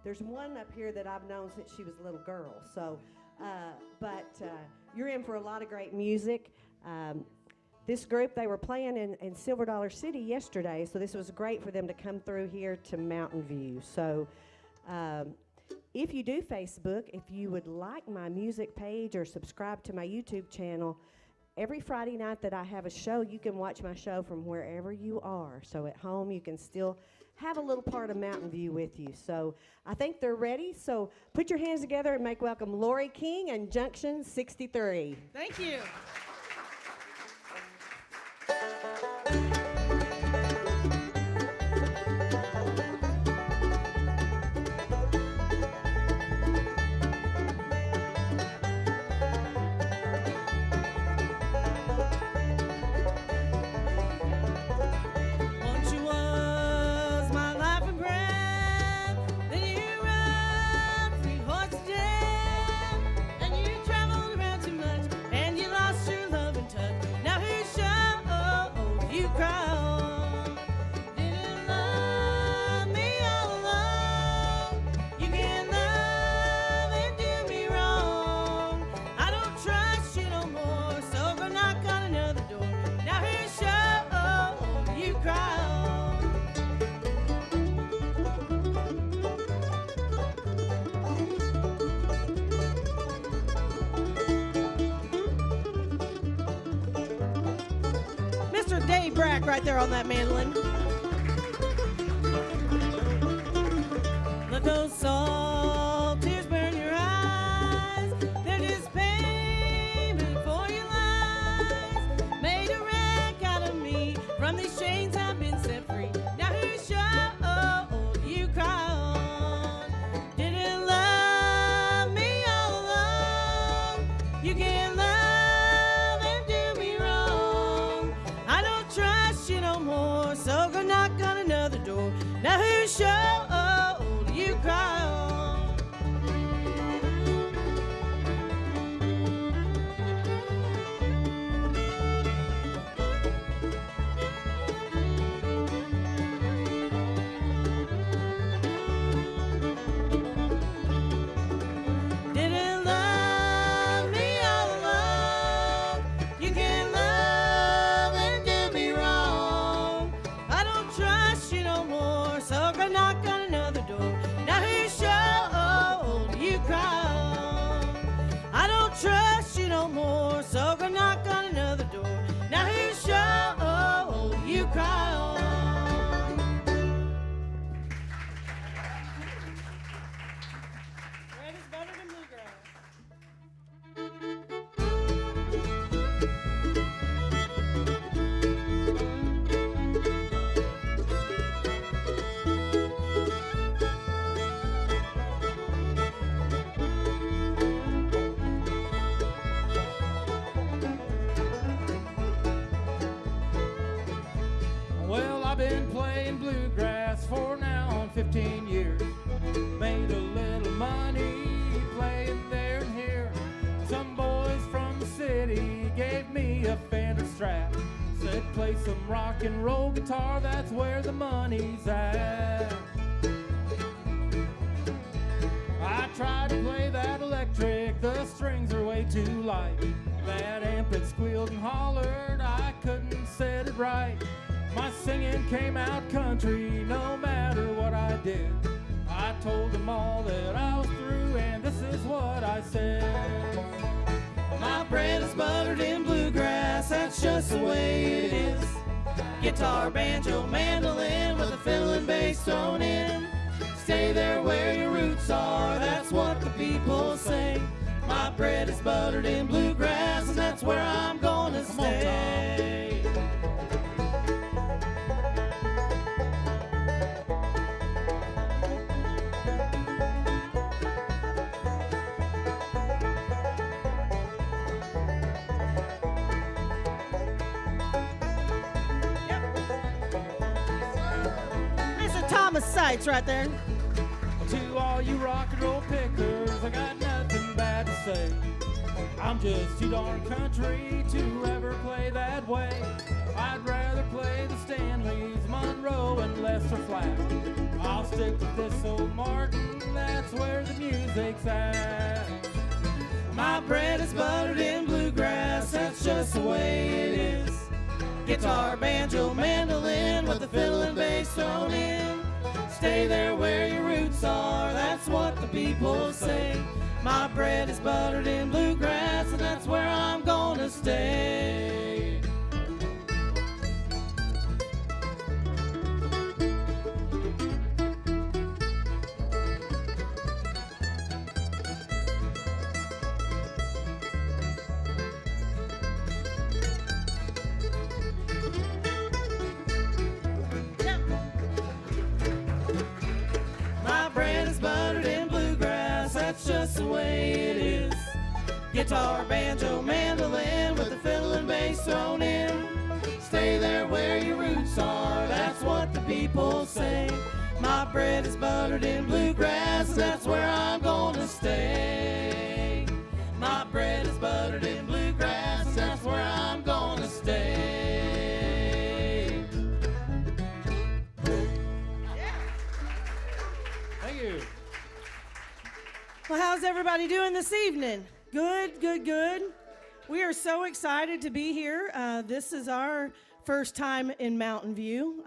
There's one up here that I've known since she was a little girl. So, you're in for a lot of great music. This group, they were playing in Silver Dollar City yesterday, so this was great for them to come through here to Mountain View. So if you do Facebook, if you would like my music page or subscribe to my YouTube channel, every Friday night that I have a show, you can watch my show from wherever you are. So at home, you can still have a little part of Mountain View with you. So I think they're ready. So put your hands together and make welcome Lori King and Junction 63. Thank you. Right there on that mandolin. Let those salt tears burn your eyes. They're just payment for your lies. Made a wreck out of me. From these chains I've been set free. Now here's show you cry on. Didn't love me all along. You can't love and do me wrong. I don't trust you no more, so go knock on another door. Now whose show you cry on? Didn't love me all along. You can't love and do me wrong. I don't trust you no more, so go knock on another door. Now whose show you cry on? I don't trust you no more, so go knock on another door. Now whose show you cry on? Red is better than bluegrass. Well, I've been playing bluegrass for now 15 years. Made a little money playing there and here. Some boys from the city gave me a Fender Strat. Said play some rock and roll guitar, that's where the money's at. I tried to play that electric, the strings are way too light. That amp it squealed and hollered, I couldn't set it right. My singing came out country, no matter what I did. I told them all that I was through, and this is what I said. My bread is buttered in bluegrass, that's just the way it is. Guitar, banjo, mandolin with a fiddle and bass thrown in. Stay there where your roots are, that's what the people say. My bread is buttered in bluegrass, and that's where I'm gonna stay. Mr. Thomas Seitz right there. To all you rock and roll pickers, I got nothing bad to say. I'm just too darn country to ever play that way. I'd rather play the Stanleys, Monroe, and Lester Flatt. I'll stick with this old Martin that music's at. My bread is buttered in bluegrass, that's just the way it is. Guitar, banjo, mandolin with the fiddle and bass thrown in. Stay there where your roots are, that's what the people say. My bread is buttered in bluegrass, and that's where I'm gonna stay. My bread is buttered in bluegrass, that's just the way it is. Guitar, banjo, mandolin with the fiddle and bass thrown in. Stay there where your roots are, that's what the people say. My bread is buttered in bluegrass, that's where I'm gonna stay. My bread is buttered in bluegrass, that's where I'm gonna stay. Thank you. Well, how's everybody doing this evening? Good, good, good. We are so excited to be here. This is our first time in Mountain View.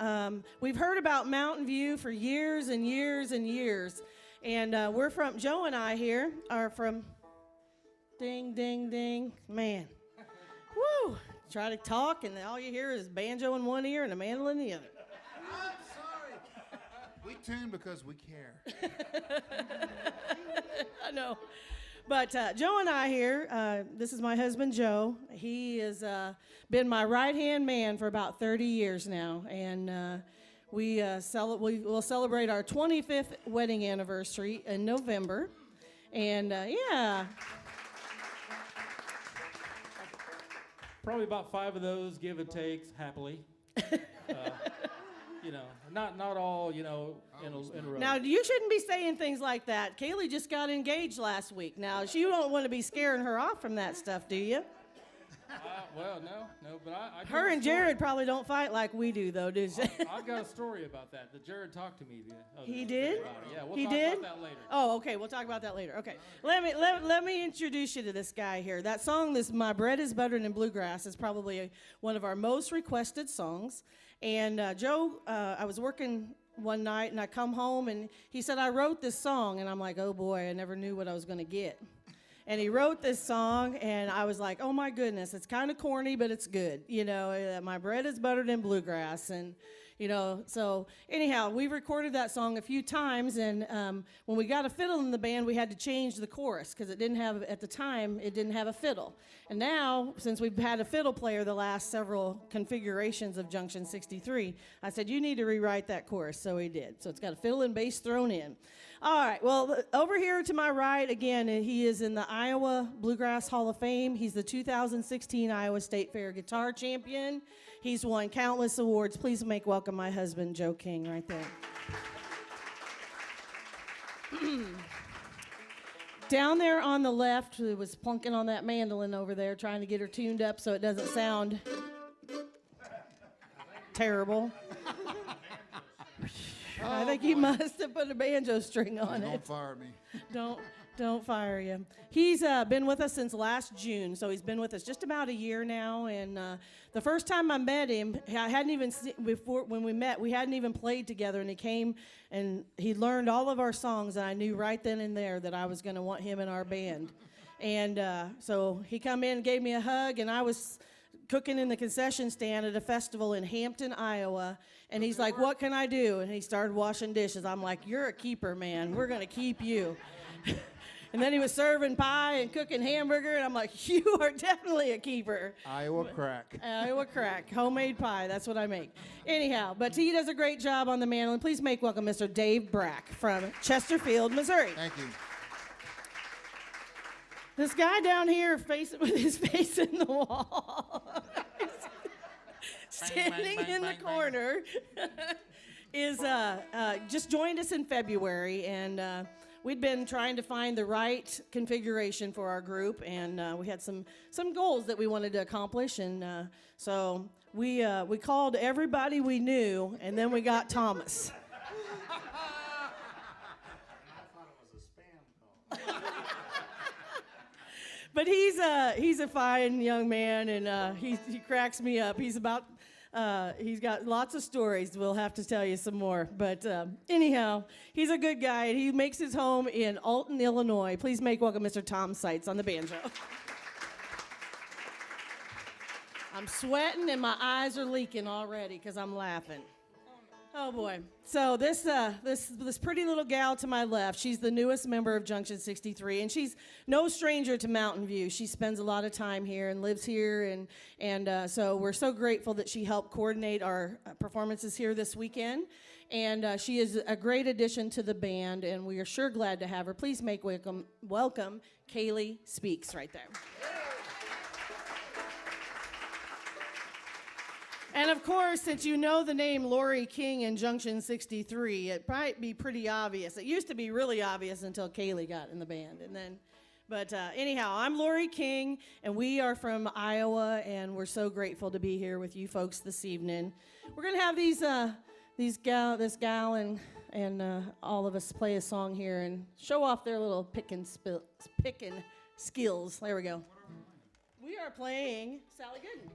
We've heard about Mountain View for years and years and years. And we're from, Joe and I here are from, ding, ding, ding, man. Woo! Try to talk and all you hear is banjo in one ear and a mandolin in the other. I'm sorry. We tune because we care. I know. But Joe and I here, this is my husband, Joe. He has been my right-hand man for about 30 years now. And we will celebrate our 25th wedding anniversary in November. And, yeah. Probably about 5 of those, give and takes, happily. You know, not all, you know, in a row. Now, you shouldn't be saying things like that. Kaylee just got engaged last week. Now, you don't want to be scaring her off from that stuff, do you? Well, no, but I Her and Jared probably don't fight like we do, though, do they? I've got a story about that. Jared talked to me the other He day did? about it. Yeah, we'll He talk did? about that later. Oh, okay. We'll talk about that later. Okay. Let me introduce you to this guy here. That song, My Bread is Buttered in Bluegrass, is probably one of our most requested songs. And Joe, I was working one night, and I come home, and he said, I wrote this song. And I'm like, oh, boy, I never knew what I was going to get. And he wrote this song, and I was like, oh, my goodness, it's kind of corny, but it's good. You know, my bread is buttered in bluegrass. And, you know, so anyhow, we recorded that song a few times, and when we got a fiddle in the band, we had to change the chorus because it didn't have, at the time, it didn't have a fiddle. And now, since we've had a fiddle player the last several configurations of Junction 63, I said, you need to rewrite that chorus, so he did. So it's got a fiddle and bass thrown in. All right, well, over here to my right, again, he is in the Iowa Bluegrass Hall of Fame. He's the 2016 Iowa State Fair guitar champion. He's won countless awards. Please make welcome my husband, Joe King, right there. Down there on the left, who was plunking on that mandolin over there, trying to get her tuned up so it doesn't sound terrible. I think he must have put a banjo string on it. Don't fire me. Don't fire you. He's been with us since last June, so he's been with us just about a year now. And the first time I met him, I hadn't even before when we met, we hadn't even played together. And he came and he learned all of our songs, and I knew right then and there that I was going to want him in our band. And so he come in and gave me a hug, and I was cooking in the concession stand at a festival in Hampton, Iowa, and he's like, what can I do? And he started washing dishes. I'm like, you're a keeper, man. We're going to keep you. And then he was serving pie and cooking hamburger, and I'm like, you are definitely a keeper. Iowa crack. Iowa crack, homemade pie, that's what I make. Anyhow, but he does a great job on the mandolin. Please make welcome Mr. Dave Brack from Chesterfield, Missouri. Thank you. This guy down here with his face in the wall, standing in the corner, is just joined us in February, and we'd been trying to find the right configuration for our group, and we had some goals that we wanted to accomplish, and so we called everybody we knew, and then we got Thomas. I thought it was a spam call. But he's a fine young man, and he cracks me up. He's got lots of stories. We'll have to tell you some more. But anyhow, he's a good guy, and he makes his home in Alton, Illinois. Please make welcome Mr. Tom Seitz on the banjo. I'm sweating, and my eyes are leaking already because I'm laughing. Oh boy! So this pretty little gal to my left, she's the newest member of Junction 63, and she's no stranger to Mountain View. She spends a lot of time here and lives here, and so we're so grateful that she helped coordinate our performances here this weekend. And she is a great addition to the band, and we are sure glad to have her. Please make welcome Kaylee Speaks right there. And of course, since you know the name Lori King and Junction 63, it might be pretty obvious. It used to be really obvious until Kaylee got in the band, but anyhow, I'm Lori King, and we are from Iowa, and we're so grateful to be here with you folks this evening. We're gonna have this gal and all of us play a song here and show off their little picking skills. There we go. We are playing Sally Gooden.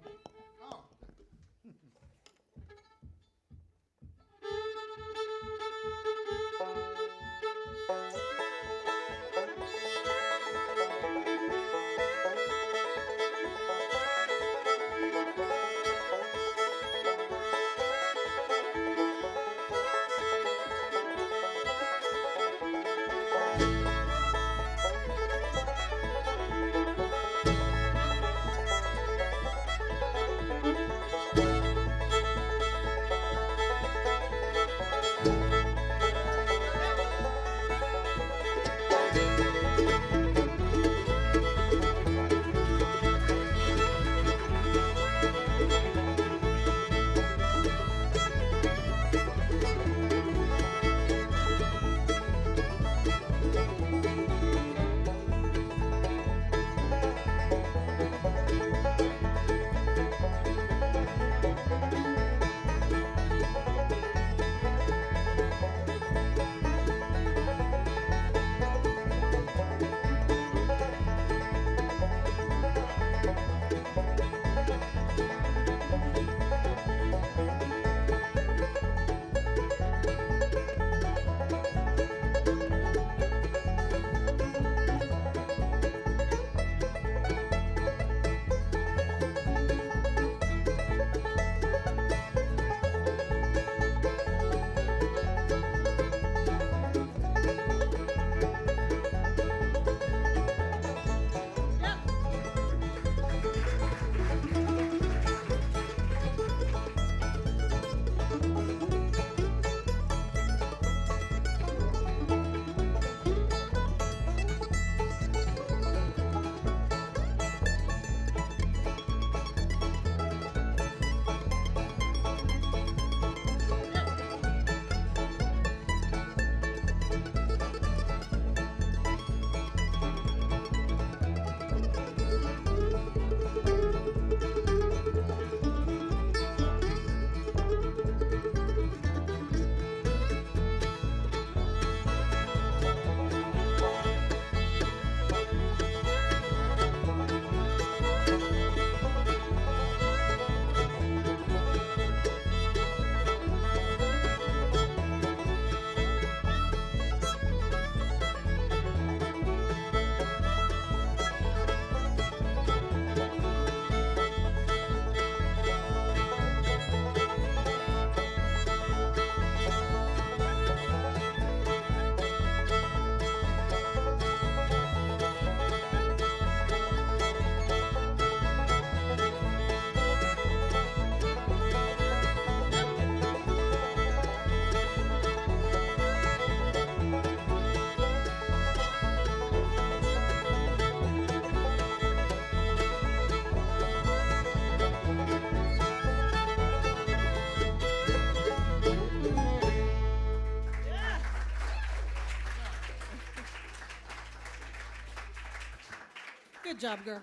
Good job, girl.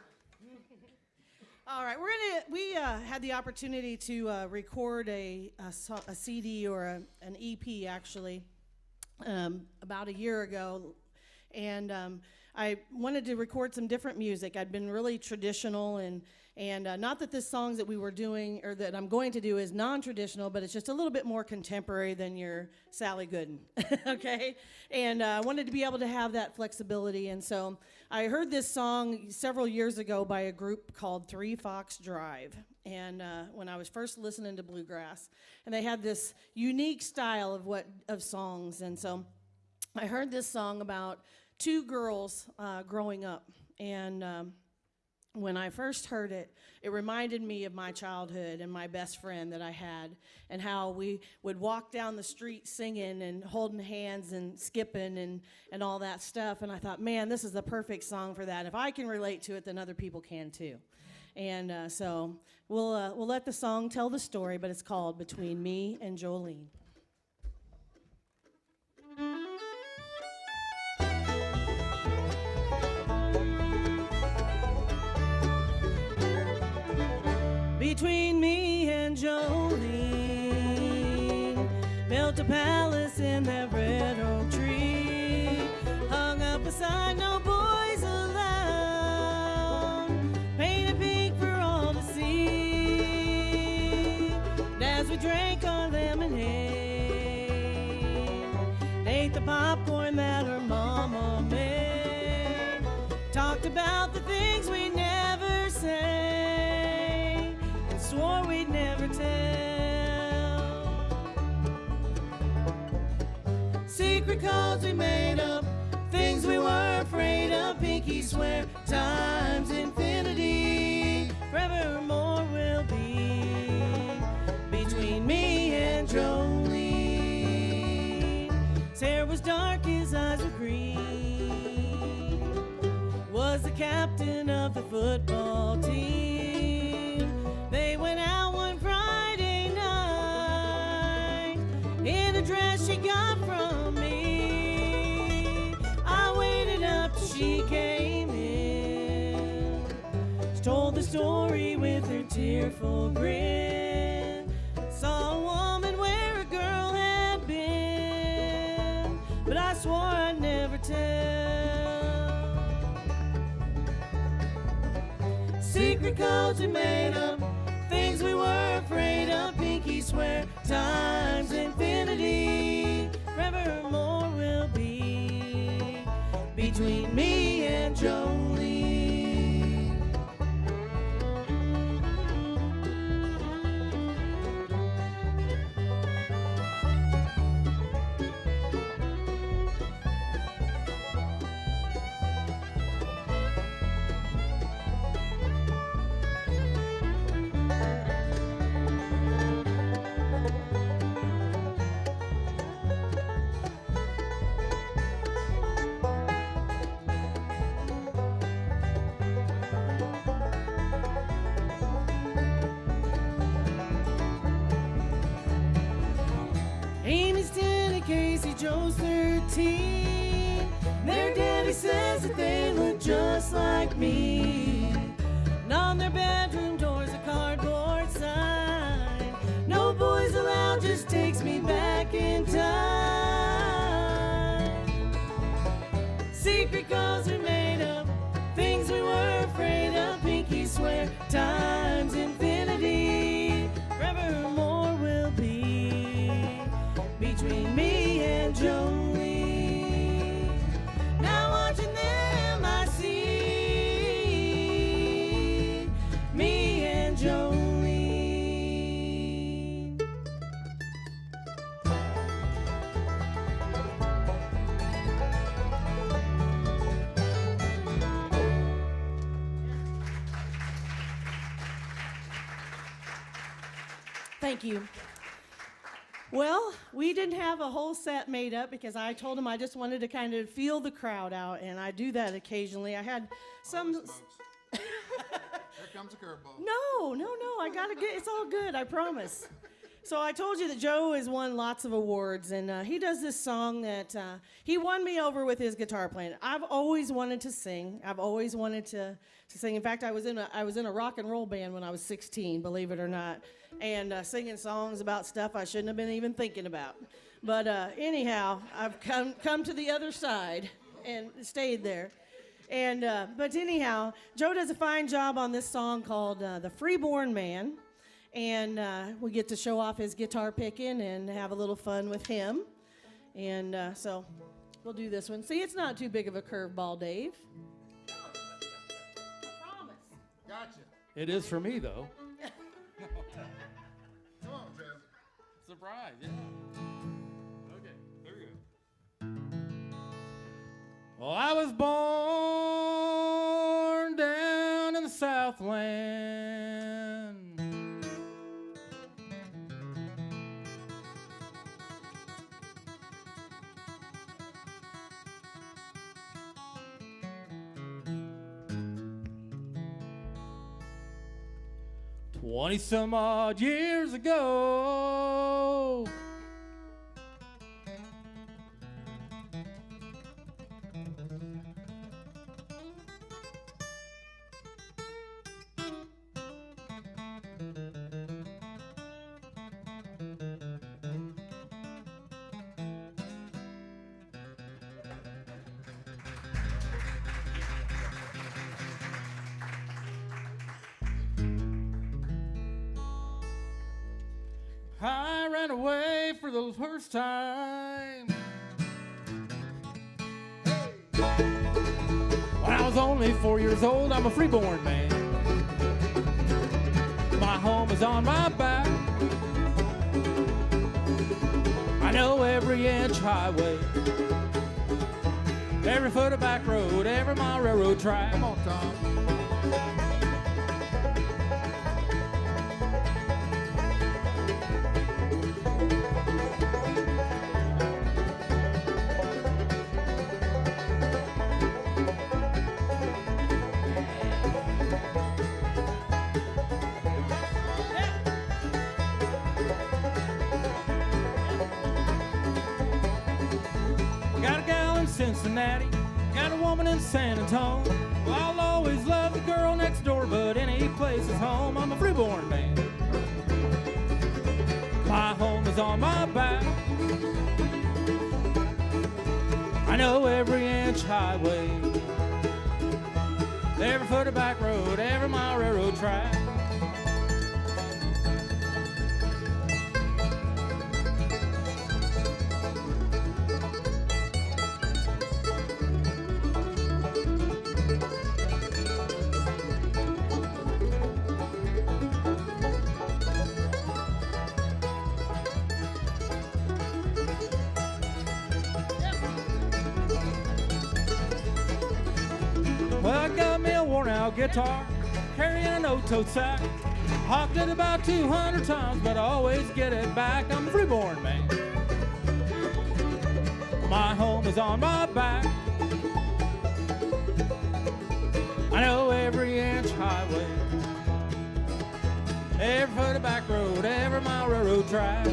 All right, we had the opportunity to record a CD or an EP actually about a year ago, And I wanted to record some different music. I'd been really traditional, and not that the songs that we were doing or that I'm going to do is non-traditional, but it's just a little bit more contemporary than your Sally Gooden, okay? And I wanted to be able to have that flexibility, and so I heard this song several years ago by a group called Three Fox Drive, and when I was first listening to bluegrass, and they had this unique style of songs, and so I heard this song about two girls growing up, and when I first heard it, it reminded me of my childhood and my best friend that I had, and how we would walk down the street singing and holding hands and skipping and all that stuff. And I thought, man, this is the perfect song for that. If I can relate to it, then other people can too. And so we'll let the song tell the story, but it's called Between Me and Jolene. Between me and Jolene, built a palace in that red oak tree, hung up a sign, no boys allowed, painted pink for all to see. And as we drank our lemonade, ate the popcorn that her mama made, talked about the things we never said, swore we'd never tell. Secret codes we made up, things we were afraid of. Pinky swear, times infinity, forevermore will be between me and Jolene. His hair was dark, his eyes were green, was the captain of the football team. They went out one Friday night in a dress she got from me. I waited up till she came in. She told the story with her tearful grin. Saw a woman where a girl had been, but I swore I'd never tell. Secret codes we made up, things we were afraid of. Pinky swear, times infinity, forevermore will be between me and Jolene. Amy's 10 and Casey Joe's 13. Their daddy says that they look just like me. And on their bedroom doors a cardboard sign, no boys allowed, just takes me back in time. Secret goals we made up, things we were afraid of. Pinky swear, times infinity, forevermore will be between me and Jolene. Now watching them I see me and Jolene. Thank you. Well, we didn't have a whole set made up because I told him I just wanted to kind of feel the crowd out, and I do that occasionally. I had some... Folks. Here comes a curveball. No, I gotta get, it's all good, I promise. So I told you that Joe has won lots of awards, and he does this song that he won me over with his guitar playing. I've always wanted to sing. I've always wanted to sing. In fact, I was in a rock and roll band when I was 16, believe it or not, and singing songs about stuff I shouldn't have been even thinking about. But anyhow, I've come to the other side. and stayed there. And but anyhow, Joe does a fine job on this song called "The Freeborn Man," and we get to show off his guitar picking and have a little fun with him. And so we'll do this one. See, it's not too big of a curveball, Dave. I promise. Gotcha. It is for me, though. Come on, Jeff. Surprise, yeah. Okay, here we go. Well, I was born down in the Southland. Some odd years ago. I ran away for the first time when I was only 4 years old. I'm a freeborn man. My home is on my back. I know every inch highway, every foot of back road, every mile railroad track. Come on, Tom. Cincinnati, got a woman in San Antonio. Well, I'll always love the girl next door, but any place is home. I'm a freeborn man. My home is on my back. I know every inch highway, every foot of back road, every mile railroad track. Well, I got me a worn-out guitar, carrying an old-toed sack. Hopped it about 200 times, but I always get it back. I'm a freeborn man. My home is on my back. I know every inch highway, every foot of back road, every mile railroad track.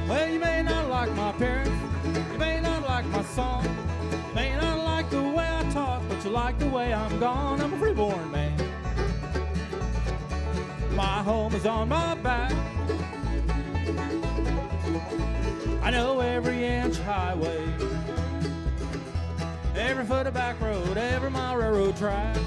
Well, you may not like my appearance, you may not like my song, you may not like the way I talk, but you like the way I'm gone. I'm a freeborn man. My home is on my back. I know every inch highway, every foot of back road, every mile railroad track.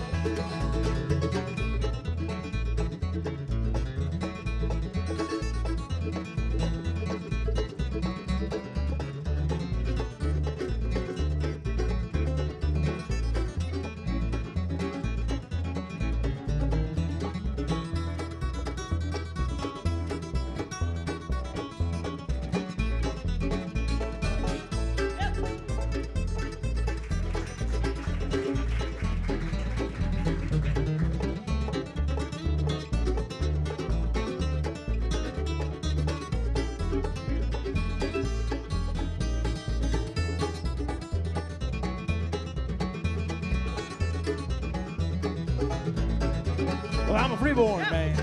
I'm a freeborn man.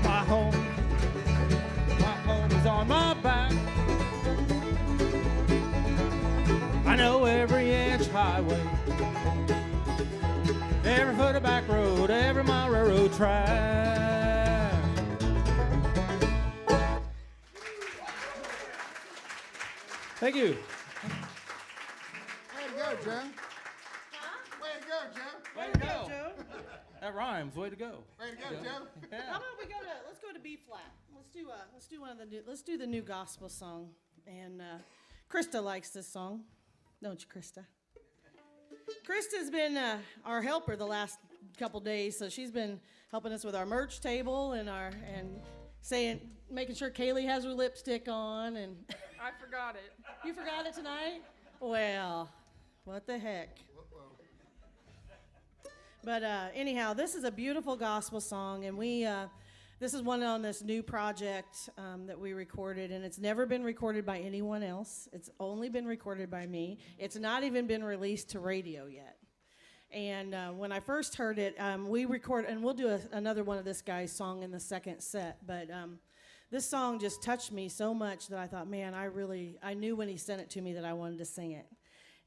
My home is on my back. I know every inch highway, every foot of back road, every mile railroad track. Thank you. Way to go, Joe. Way to go, Joe. Way to go. Joe. That rhymes. Way to go. Way to go, Joe. Yeah. How about let's go to B flat. Let's do the new gospel song. And Krista likes this song, don't you, Krista? Krista's been our helper the last couple days, so she's been helping us with our merch table and making sure Kaylee has her lipstick on. And I forgot it. you forgot it tonight? Well, what the heck? But anyhow, this is a beautiful gospel song, and this is one on this new project that we recorded, and it's never been recorded by anyone else. It's only been recorded by me. It's not even been released to radio yet. And when I first heard it, we recorded, and we'll do another one of this guy's song in the second set, but this song just touched me so much that I thought, man, I knew when he sent it to me that I wanted to sing it.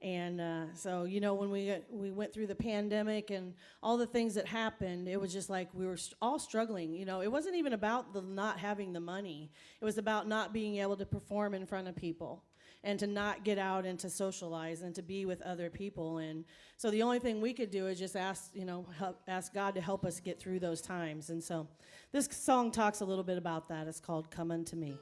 And so, when we went through the pandemic and all the things that happened, it was just like we were all struggling. It wasn't even about the not having the money. It was about not being able to perform in front of people and to not get out and to socialize and to be with other people. And so the only thing we could do is just ask God to help us get through those times. And so this song talks a little bit about that. It's called Come Unto Me.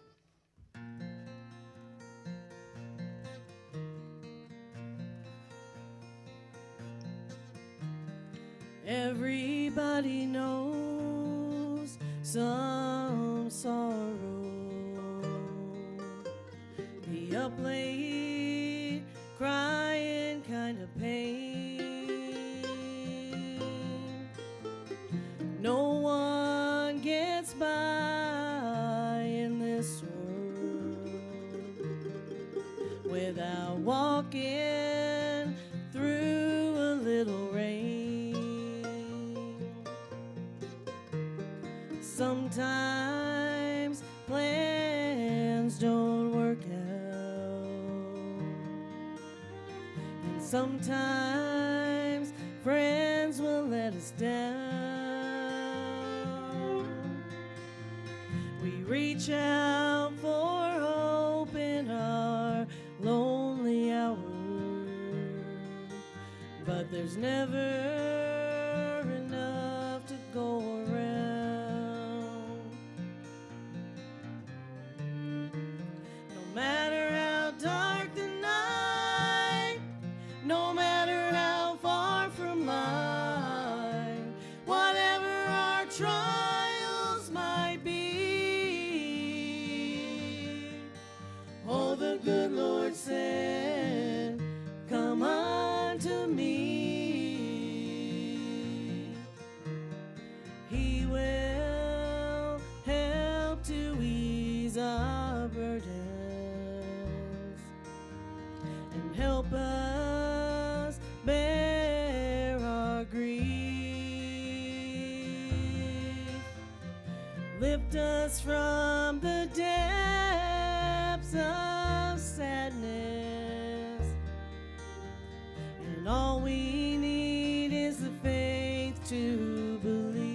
Everybody knows some sorrow, the up late, crying kind of pain. No one gets by in this world without walking through a little rain. Sometimes plans don't work out, and sometimes friends will let us down. We reach out for hope in our lonely hour, but there's never enough to go around. No matter how dark the night, no matter how far from light, whatever our trials might be, oh, the good Lord said, come unto me. He will help to ease our burdens and help us bear our grief. Lift us from the depths of sadness, and all we need is the faith to believe.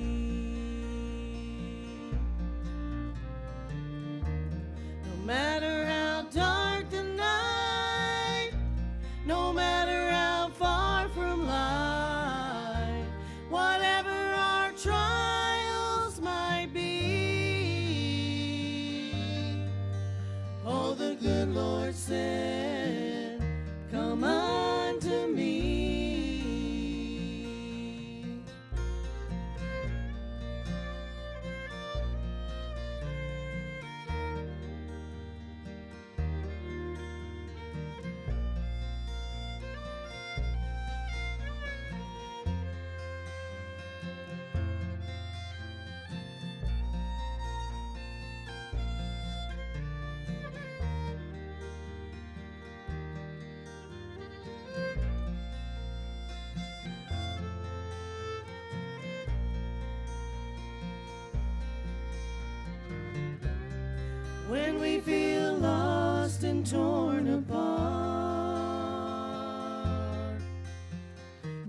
No matter how dark the night, no matter how far from light, whatever our trials might be, oh, the good Lord said, when we feel lost and torn apart.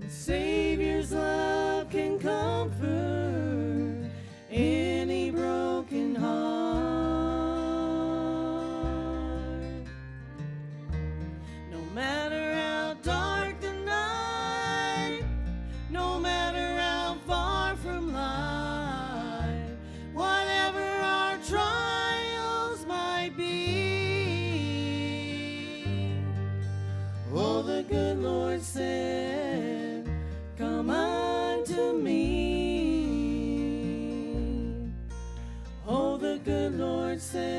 The Savior's love can comfort any broken heart. No matter how dark the night, no matter how far from light, whatever our trials might be, oh, the good Lord said, come unto me. Oh, the good Lord said,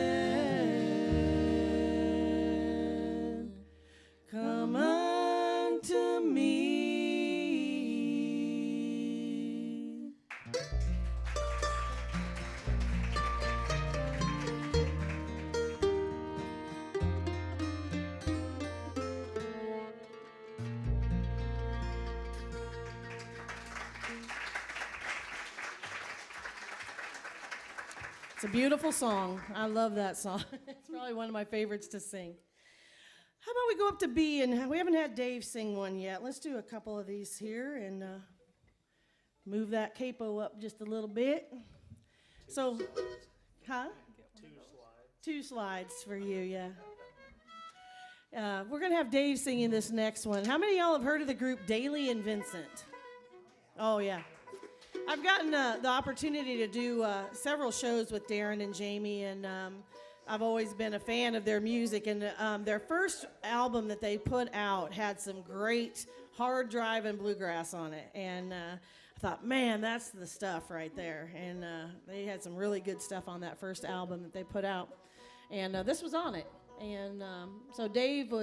come unto me. It's a beautiful song. I love that song. It's probably one of my favorites to sing. How about we go up to B, and we haven't had Dave sing one yet. Let's do a couple of these here and move that capo up just a little bit. So, huh? 2 slides for you, yeah. We're going to have Dave singing this next one. How many of y'all have heard of the group Daly and Vincent? Oh, yeah. I've gotten the opportunity to do several shows with Darren and Jamie, and I've always been a fan of their music. And their first album that they put out had some great hard drive and bluegrass on it. And I thought, man, that's the stuff right there. And they had some really good stuff on that first album that they put out. And this was on it. And so Dave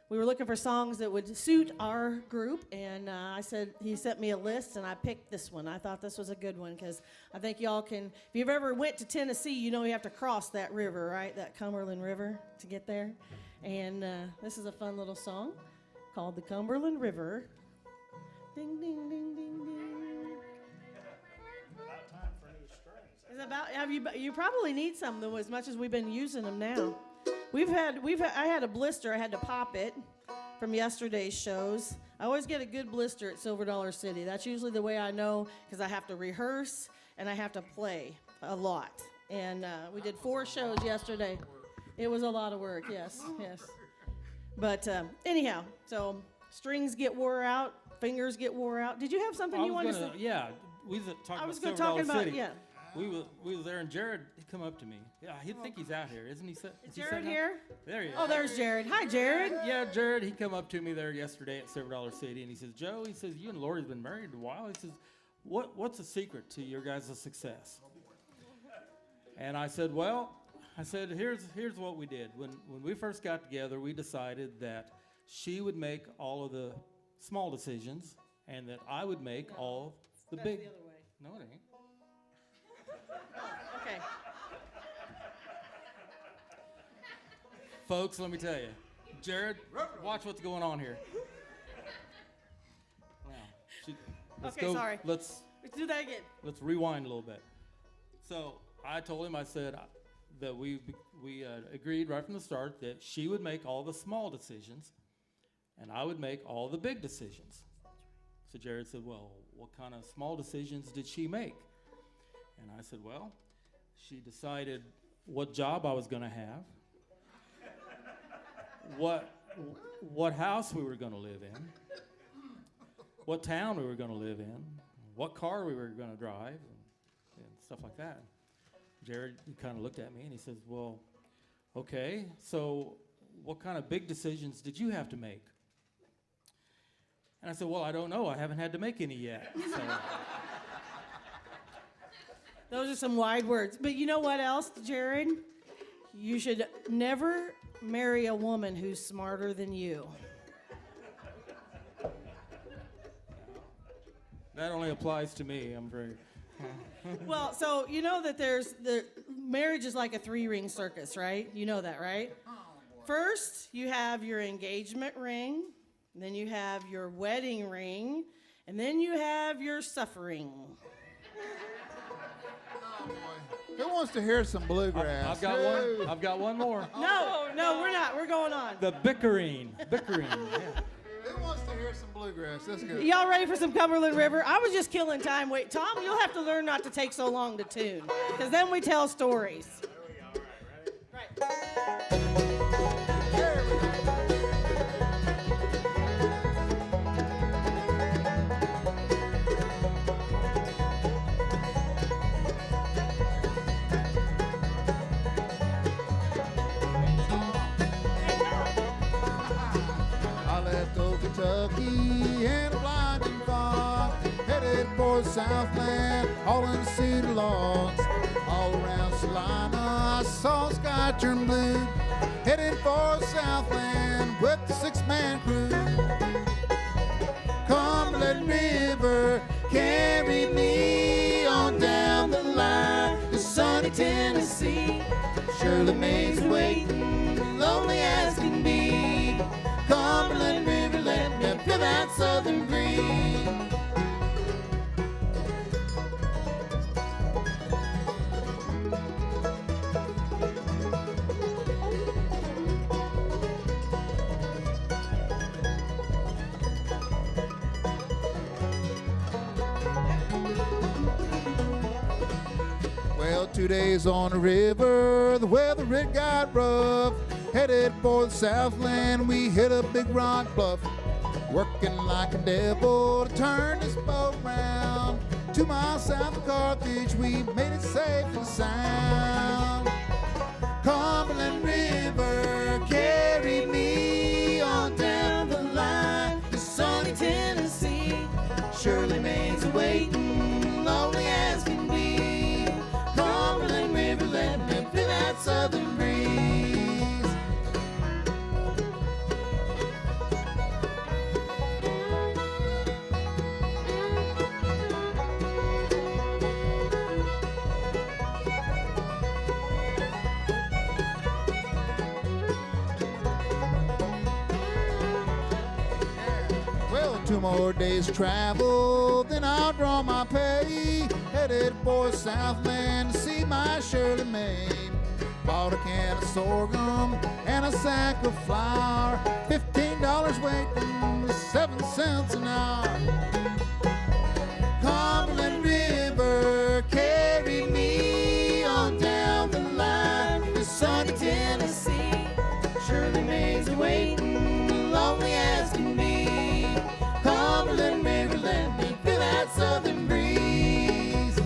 we were looking for songs that would suit our group, and he sent me a list, and I picked this one. I thought this was a good one, because I think y'all can, if you've ever went to Tennessee, you know you have to cross that river, right, that Cumberland River to get there. And this is a fun little song called The Cumberland River. Ding, ding, ding, ding, ding. About time for any strings. It's about, you probably need some, though, as much as we've been using them now. I had a blister. I had to pop it from yesterday's shows. I always get a good blister at Silver Dollar City. That's usually the way I know, because I have to rehearse and I have to play a lot. And we did 4 shows yesterday. It was a lot of work, yes. But anyhow, so strings get wore out, fingers get wore out. Did you have something you wanted to say? Yeah, we was talking about Silver Dollar City. We was there, and Jared, he come up to me. Yeah, he'd think he's out here, isn't he? Is Jared here? There he is. Oh, there's Jared. Hi, Jared. Yeah, Jared, he come up to me there yesterday at Silver Dollar City, and he says, Joe, he says, you and Lori's been married a while. He says, what's the secret to your guys' success? And I said, here's what we did. When we first got together, we decided that she would make all of the small decisions, and that I would make all the big. The other way. No, it ain't. Okay. Folks, let me tell you. Jared, watch what's going on here. Now, sorry. Let's do that again. Let's rewind a little bit. So I told him, I said that we agreed right from the start that she would make all the small decisions, and I would make all the big decisions. So Jared said, well, what kind of small decisions did she make? And I said, well, she decided what job I was going to have, what house we were going to live in, what town we were going to live in, what car we were going to drive, and stuff like that. Jared kind of looked at me and he says, well, okay, so what kind of big decisions did you have to make? And I said, well, I don't know. I haven't had to make any yet. So. Those are some wide words. But you know what else, Jared? You should never marry a woman who's smarter than you. That only applies to me, I'm very... Well, so you know that marriage is like a 3-ring circus, right? You know that, right? First, you have your engagement ring, then you have your wedding ring, and then you have your suffering. Who wants to hear some bluegrass? I've got one. I've got one more. No, we're not. We're going on. The bickering. Bickering. Yeah. Who wants to hear some bluegrass? Let's go. Y'all ready for some Cumberland River? I was just killing time. Wait, Tom, you'll have to learn not to take so long to tune, because then we tell stories. Kentucky and a blinding fog, headed for the Southland, hauling cedar logs. All around Salina, I saw the sky turn blue, headed for the Southland with the six-man crew. Cumberland River, carry me on down the line to sunny Tennessee. Shirley Mae's waiting, lonely as can be. Cumberland River, let me feel that southern breeze. Well, 2 days on the river, the weather it got rough. Headed for the Southland, we hit a big rock bluff. Working like a devil to turn this boat round. 2 miles south of Carthage, we made it safe and sound. Cumberland River, carry me on down the line to sunny Tennessee. Shirley Mae's waiting, lonely as can be. Cumberland River, let me feel that southern breeze. Well, 2 more days travel, then I'll draw my pay. Headed for Southland to see my Shirley Mae. Bought a can of sorghum and a sack of flour. $15 waiting, 7 cents an hour. Cumberland River, carry me on down the line to sunny Tennessee. Shirley Mae's waiting, lonely as can be. Cumberland River, let me feel that southern breeze.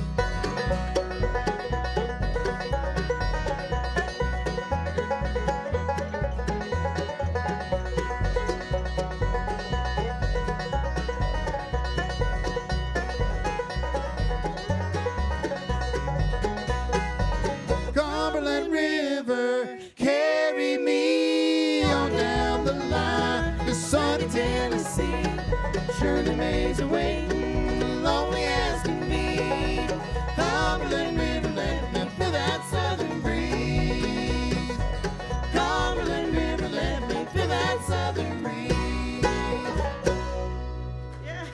Cumberland River, carry me on down the line to sunny Tennessee. Shirley Mae's waiting, lonely as can be. Cumberland River, let me feel that southern breeze. Cumberland River, let me feel that southern breeze. Yeah.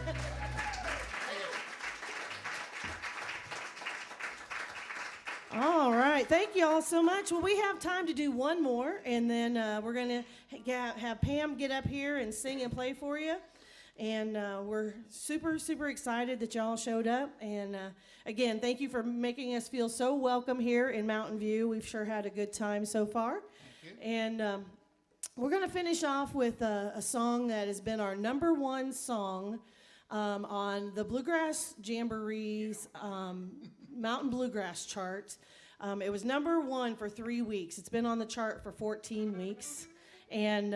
All right. Thank you all so much. Well, we have time to do one more, and then we're going to have Pam get up here and sing and play for you. And we're super, super excited that y'all showed up. And again, thank you for making us feel so welcome here in Mountain View. We've sure had a good time so far. And we're going to finish off with a song that has been our #1 song on the Bluegrass Jamboree's Mountain Bluegrass chart. It was #1 for 3 weeks. It's been on the chart for 14 weeks. And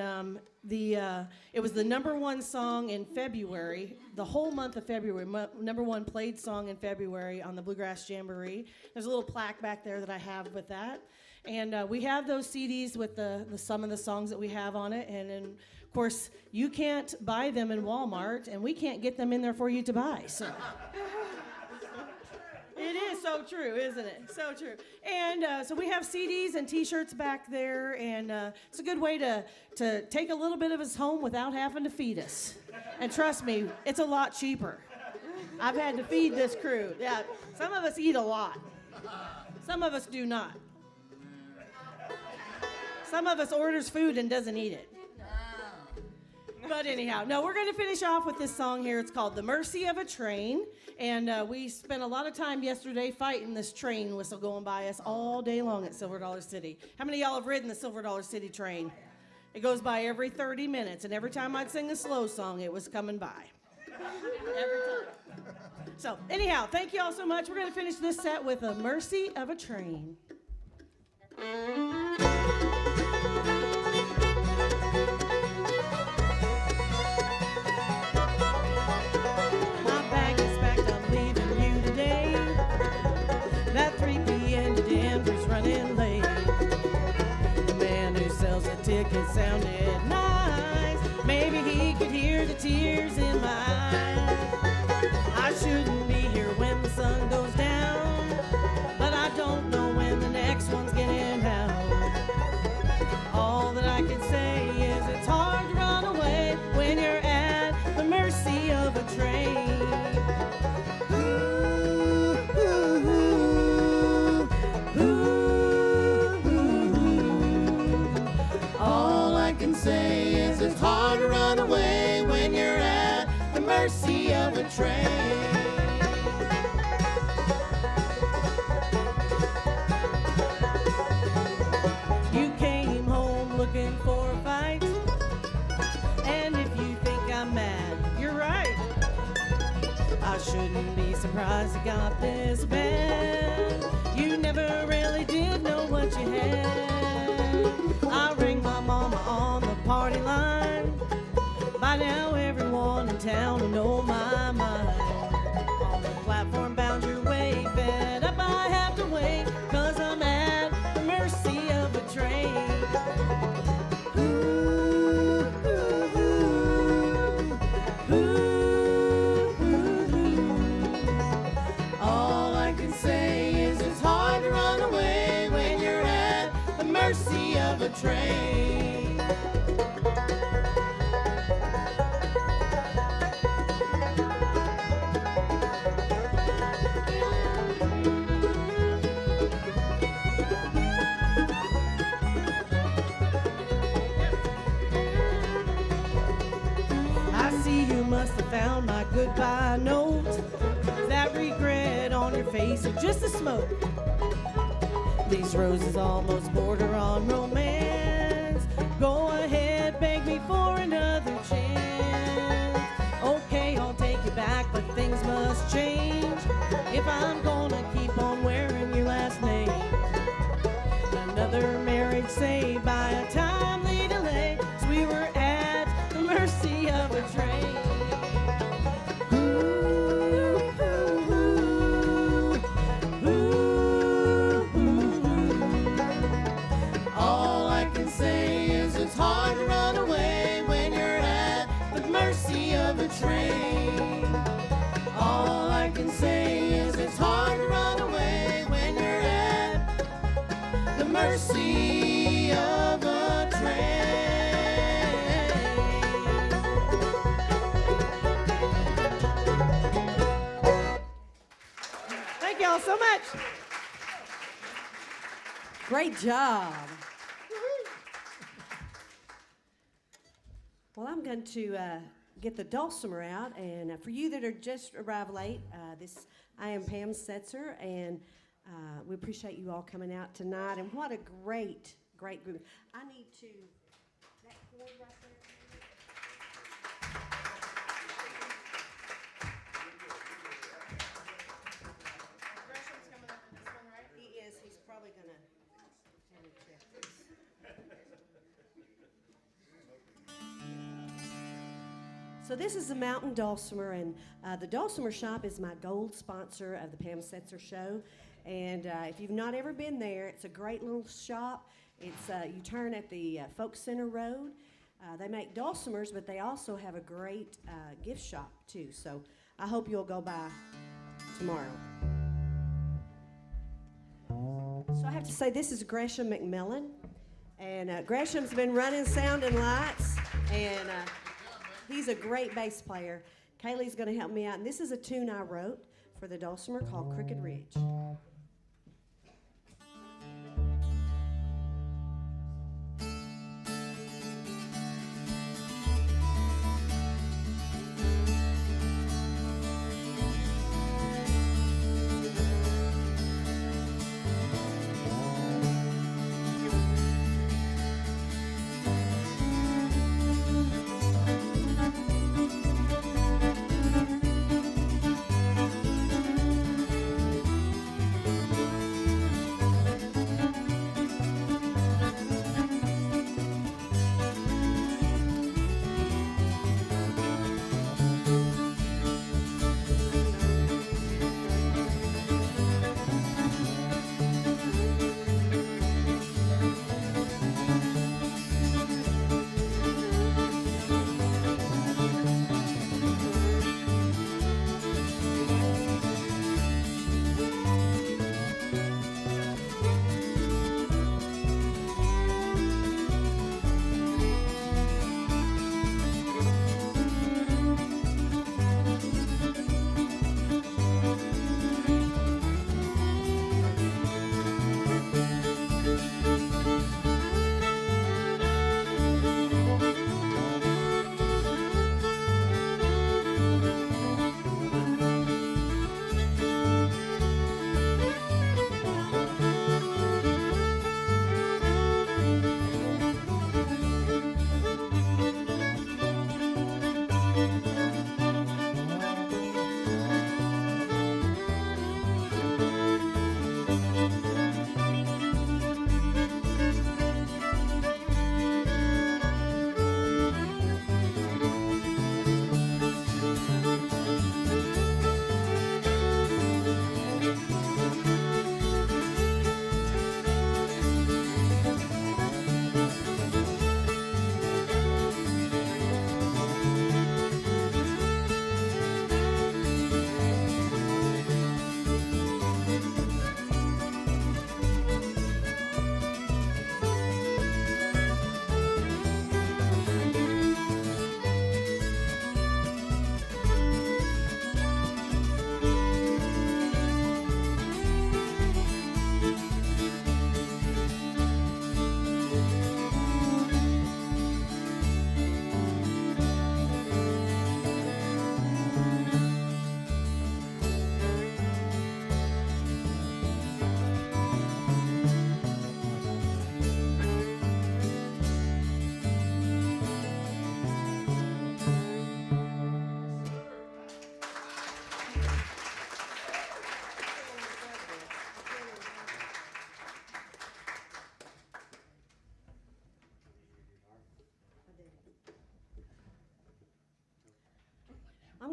it was the #1 song in February, the whole month of February, #1 played song in February on the Bluegrass Jamboree. There's a little plaque back there that I have with that. And we have those CDs with the some of the songs that we have on it. And then, of course, you can't buy them in Walmart, and we can't get them in there for you to buy. So. It is so true, isn't it? So true. And so we have CDs and T-shirts back there, and it's a good way to take a little bit of us home without having to feed us. And trust me, it's a lot cheaper. I've had to feed this crew. Yeah, some of us eat a lot. Some of us do not. Some of us orders food and doesn't eat it. But anyhow, no, we're going to finish off with this song here. It's called The Mercy of a Train. And we spent a lot of time yesterday fighting this train whistle going by us all day long at Silver Dollar City. How many of y'all have ridden the Silver Dollar City train? It goes by every 30 minutes, and every time I'd sing a slow song, it was coming by. Every time. So anyhow, thank you all so much. We're going to finish this set with The Mercy of a Train. Ticket sounded nice. Maybe he could hear the tears in my eyes. I shouldn't be here when the sun goes down, but I don't know when the next one's getting out. All that I can say is it's hard to run away when you're at the mercy of a train. Say is it's hard to run away when you're at the mercy of a train. You came home looking for a fight, and if you think I'm mad, you're right. I shouldn't be surprised you got this bad. You never really did know what you had. I rang my mama on the party line. By now everyone in town will know my mind. On the platform bound your way, fed up I have to wait, 'cause I'm at the mercy of a train. Ooh, ooh, ooh, ooh, ooh. All I can say is it's hard to run away when you're at the mercy of a train. Found my goodbye note. That regret on your face or just a smoke. These roses almost border on romance. Go ahead, beg me for another chance. Okay, I'll take you back, but things must change if I'm gonna keep on wearing your last name. Another marriage saved by a timely delay, so we were at the mercy of a train. Train. All I can say is it's hard to run away when you're at the mercy of a train. Thank y'all so much. Great job. Well, I'm going to get the dulcimer out, and for you that are just arrived late, I am Pam Setser, and we appreciate you all coming out tonight. And what a great group! I need to that cord right there. Gresham's coming up in this one, right? He is. He's probably gonna check this. So this is the Mountain Dulcimer, and the Dulcimer Shop is my gold sponsor of the Pam Setser Show. And if you've not ever been there, it's a great little shop. It's you turn at the Folk Center Road. They make dulcimers, but they also have a great gift shop too. So I hope you'll go by tomorrow. So I have to say, this is Gresham McMillan, and Gresham's been running Sound and Lights, and he's a great bass player. Kaylee's going to help me out, and this is a tune I wrote for the dulcimer called Crooked Ridge.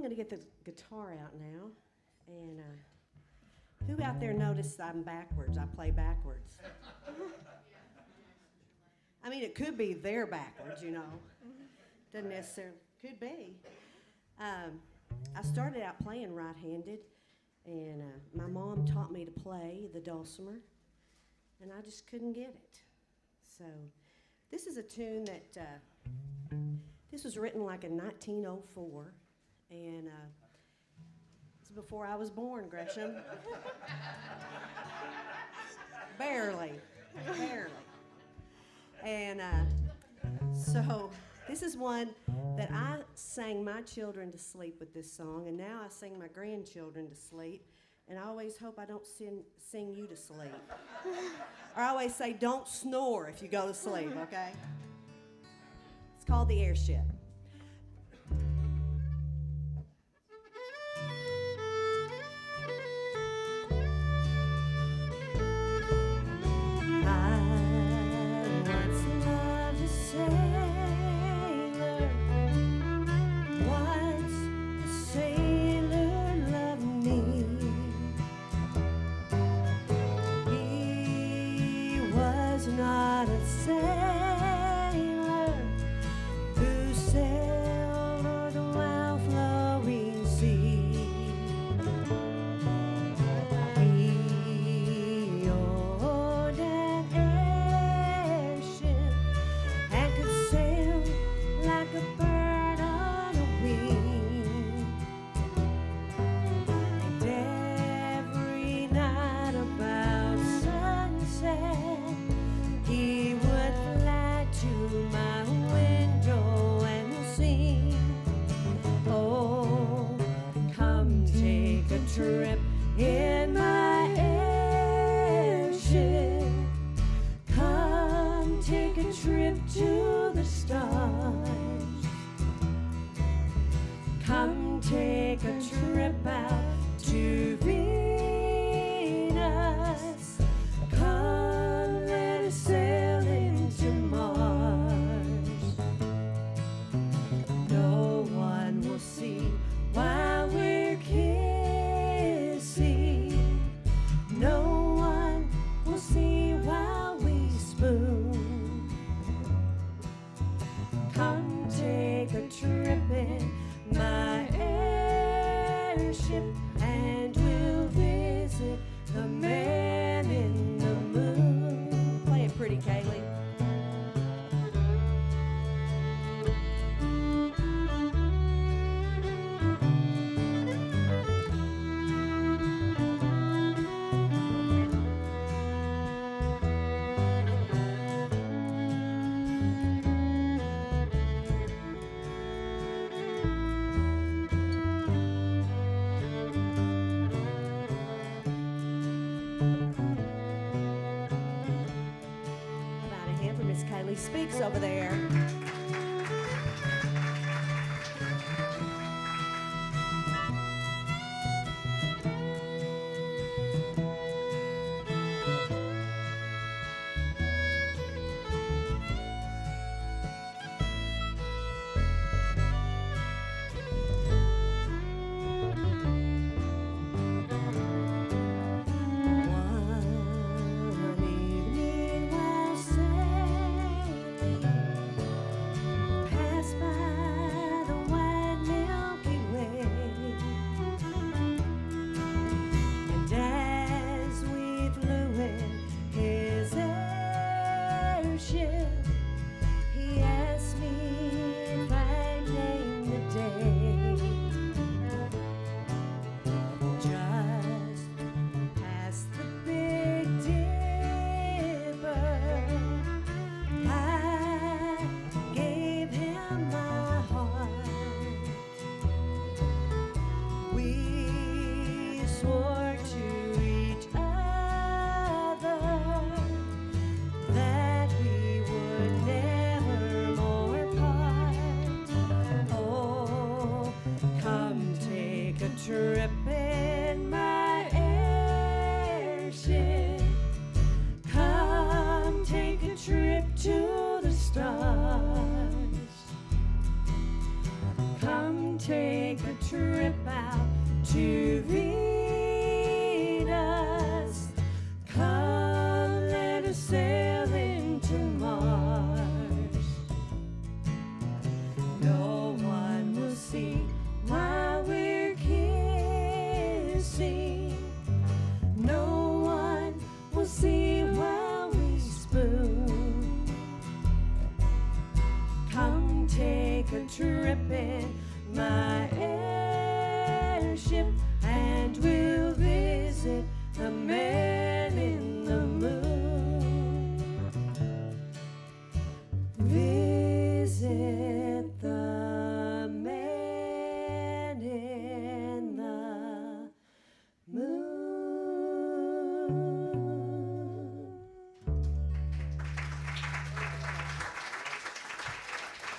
going to get the guitar out now. And who out there noticed I'm backwards? I play backwards. I mean, it could be they're backwards, you know. Doesn't necessarily, could be. I started out playing right-handed, and my mom taught me to play the dulcimer, and I just couldn't get it. So this is a tune that, this was written like in 1904, and it's before I was born, Gresham. Barely. And so this is one that I sang my children to sleep with this song, and now I sing my grandchildren to sleep, and I always hope I don't sing you to sleep. Or I always say, don't snore if you go to sleep, okay? It's called The Airship. Not a sailor who sailed o'er the wild flowing sea. He owned an airship and could sail like a bird on a wing. And every night about sunset he would fly to my window and sing, oh, come take a trip in my airship. Come take a trip to the stars. Come take a trip out to Venus. Come let us sail into Mars. No one will see while we're kissing. No one will see while we spoon. Come take a trip in my airship, and we'll visit the man in the moon. Play it pretty, Kaylee. About a hand for Miss Kaylee Speaks over there. One evening while sailing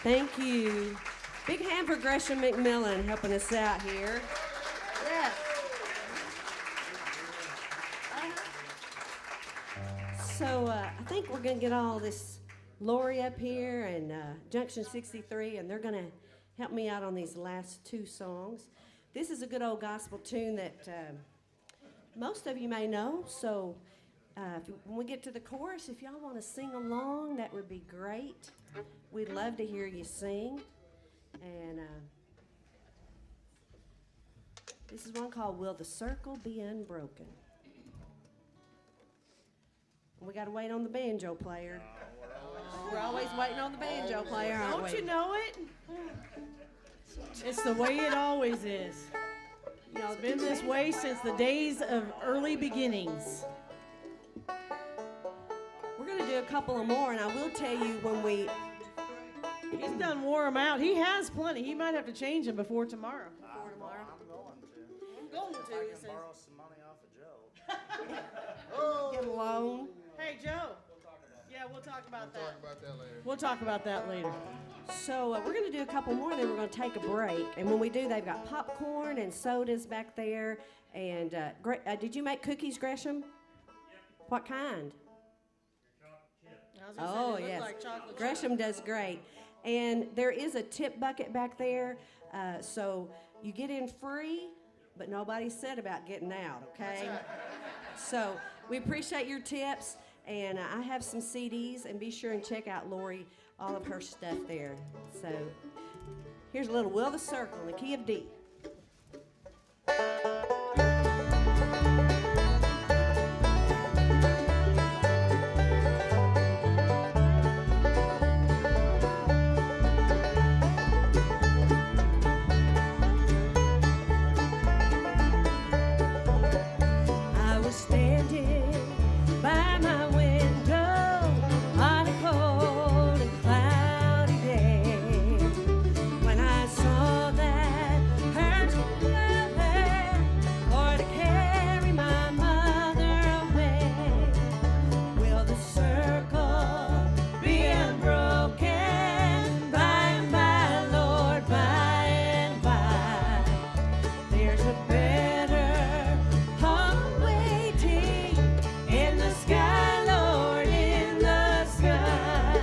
Thank you. Big hand for Gresham McMillan helping us out here. Yeah. So I think we're going to get all this Lori up here and Junction 63, and they're going to help me out on these last two songs. This is a good old gospel tune that most of you may know. So when we get to the chorus, if y'all want to sing along, that would be great. We'd love to hear you sing. And this is one called Will the Circle Be Unbroken? We got to wait on the banjo player. We're always waiting on the banjo player, aren't we? Don't you know it? It's the way it always is. You know, it's been this way since the days of early beginnings. We're going to do a couple of more, and I will tell you when we... He's done wore them out. He has plenty. He might have to change them before tomorrow. I'm going to. I'm going to, I he can says. borrow some money off of Joe. Get a loan. Hey, Joe. Yeah, we'll talk about that. Talk about that later. We'll talk about that later. So we're going to do a couple more, and then we're going to take a break. And when we do, they've got popcorn and sodas back there. And did you make cookies, Gresham? Yep. What kind? I was gonna say, they look Yes. like chocolate Gresham does great. And there is a tip bucket back there, so you get in free, but nobody said about getting out, okay? So we appreciate your tips, and I have some CDs, and be sure and check out Lori, all of her stuff there. So here's a little Will the Circle in the key of D. I was standing by my window on a cold and cloudy day when I saw that herds of lovers for to carry my mother away. Will the circle be unbroken by and by, Lord, by and by? There's a better home waiting in the sky, Lord, in the sky.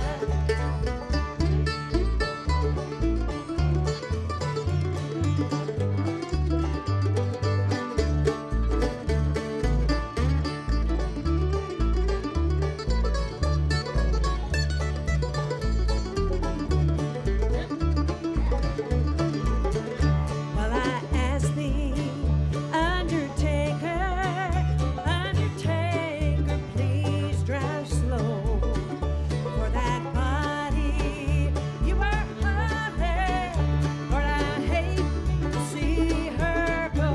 Well, I asked the undertaker, please drive slow for that body you were hurting, Lord, I hate to see her go.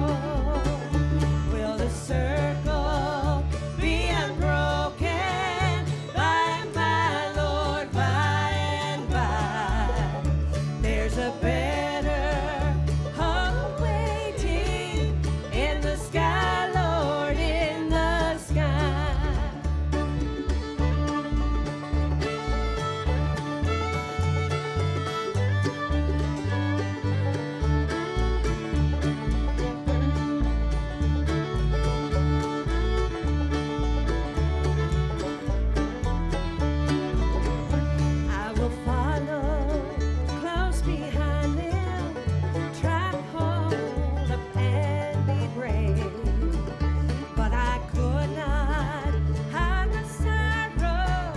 Will the circle be unbroken by and by, Lord, by and by? There's a better home waiting in the sky, Lord, in the sky. I will follow close behind them, try to hold up and be brave, but I could not hide the sorrow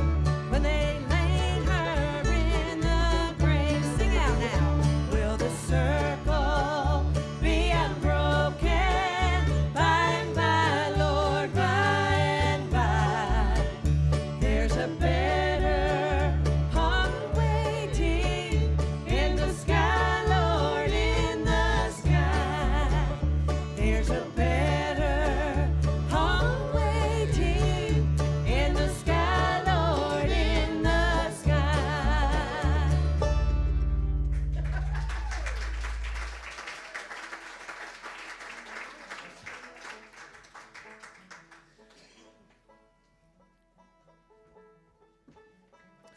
when they laid her in the grave. Sing out now. Will the circle be unbroken by and by, Lord, by and by? There's a better home waiting in the sky, Lord, in the sky. There's a better home waiting in the sky, Lord, in the sky.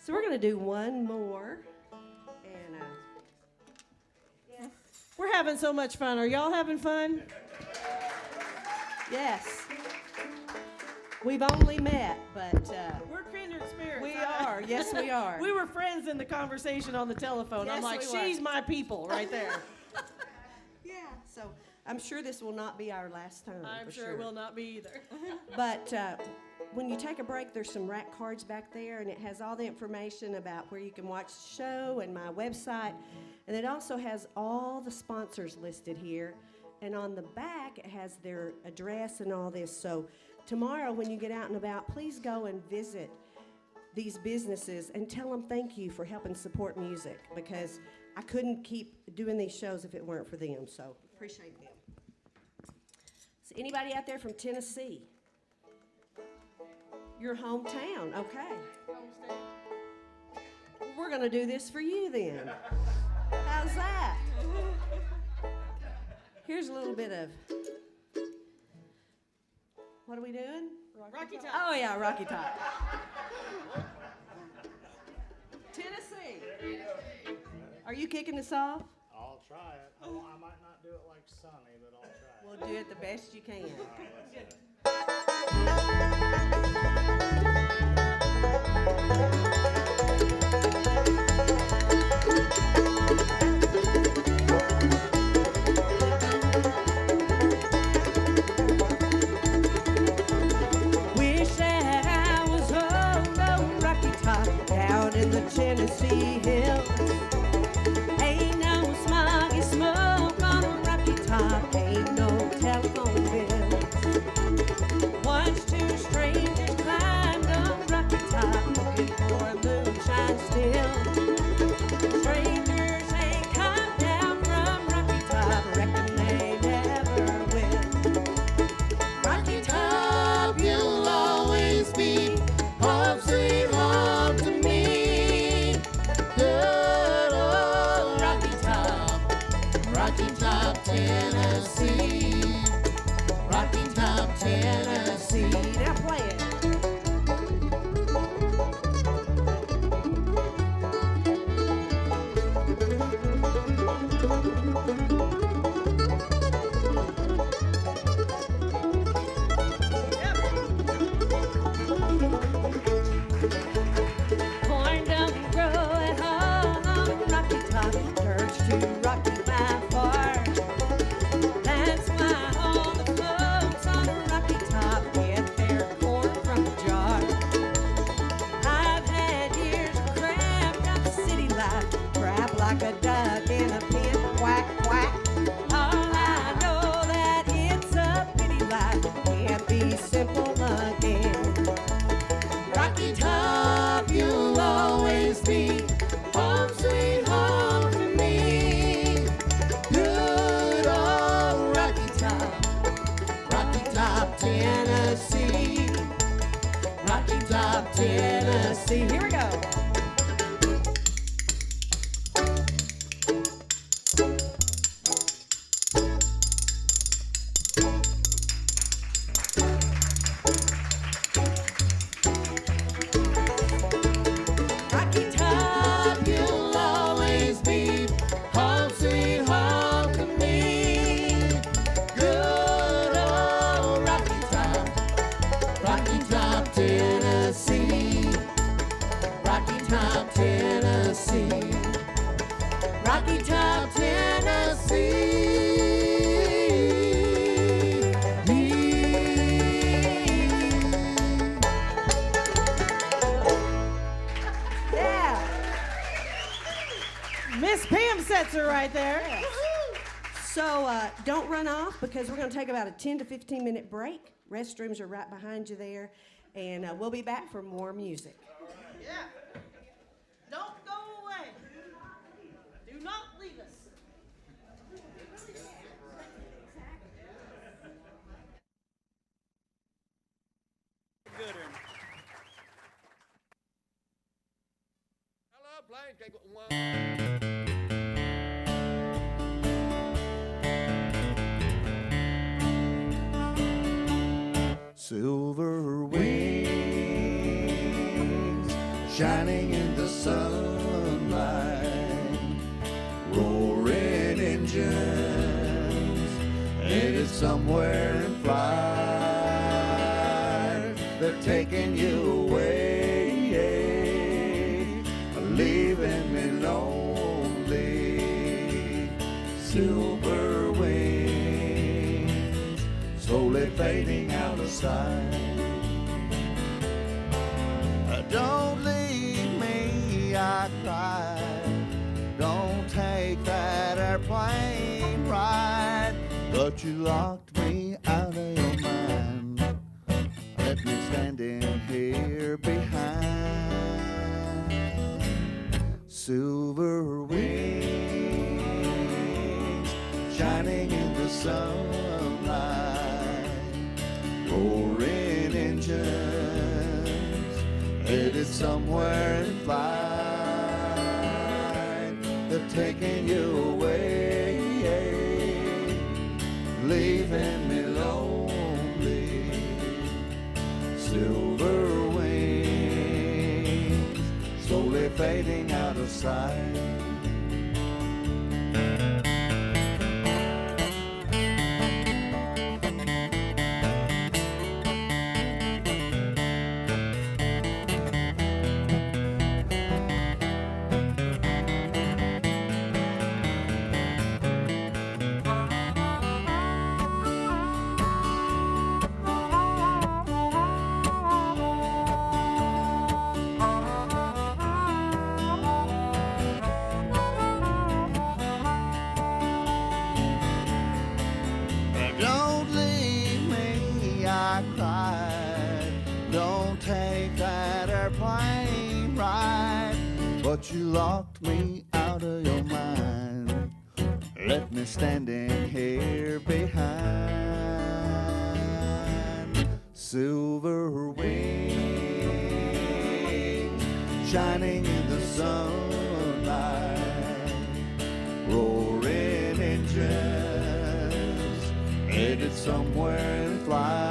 So we're going to do one more, and having so much fun. Are y'all having fun? Yes. We've only met, but We're kindred spirits. we are. Yes, we are. We were friends in the conversation on the telephone. I'm Yes, like, we were. she's my people right there. Yeah. So I'm sure this will not be our last time. I'm for sure it will not be either. But when you take a break, there's some rack cards back there, and it has all the information about where you can watch the show and my website. And it also has all the sponsors listed here. And on the back, it has their address and all this. So tomorrow, when you get out and about, please go and visit these businesses and tell them thank you for helping support music, because I couldn't keep doing these shows if it weren't for them. So appreciate them. So anybody out there from Tennessee? Your hometown, okay. We're gonna do this for you then. How's that? Here's a little bit of, what are we doing? Rocky Top. Oh yeah, Rocky Top. Tennessee. Are you kicking us off? I'll try it. I might not do it like Sonny, but I'll try it. We'll do it the best you can. All right, let's do it. Wish that I was home on Rocky Top down in the Tennessee hills. Ain't no smoggy smoke on a Rocky Top, ain't no telephone bills. Once two strangers climbed on Rocky Top looking for a moonshine still. Strangers ain't come down from Rocky Top, reckon they never will. Rocky Top, you'll always be home sweet home to me. Good old Rocky Top, Tennessee. Rocky Top, Tennessee. Now play it. Corn don't grow at all on Rocky Top, dirt's too rocky by far. That's why all the folks on Rocky Top get their corn from a jar. I've had years of cramped up city life, crap like a duck in a pen, quack, quack. All I know that it's a pity life, can't be simple again. Rocky Top, you'll always be home sweet home to me. Good old Rocky Top, Tennessee. Rocky Top, Tennessee. Here we go. Rocky Top, you'll always be home sweet home to me. Good old Rocky Top, Tennessee. Rocky Top, Tennessee. Rocky Top, Tennessee. Yeah. Miss Pam Setser right there. So don't run off, because we're going to take about a 10 to 15 minute break. Restrooms are right behind you there, and we'll be back for more music. Yeah. Don't go away. Do not leave us. Silver wings shining in the sunlight, roaring engine somewhere in flight. They're taking you away, leaving me lonely. Silver wings slowly fading out of sight. Don't leave me, I cried. Don't take that airplane ride. But you locked me out of your mind. Let me standing here behind. Silver wings shining in the sunlight. Roaring engines headed somewhere in flight. They're taking you away, leaving me lonely. Silver wings slowly fading out of sight. But you locked me out of your mind. Let me standing here behind. Silver wings shining in the sunlight. Roaring engines headed somewhere in flight.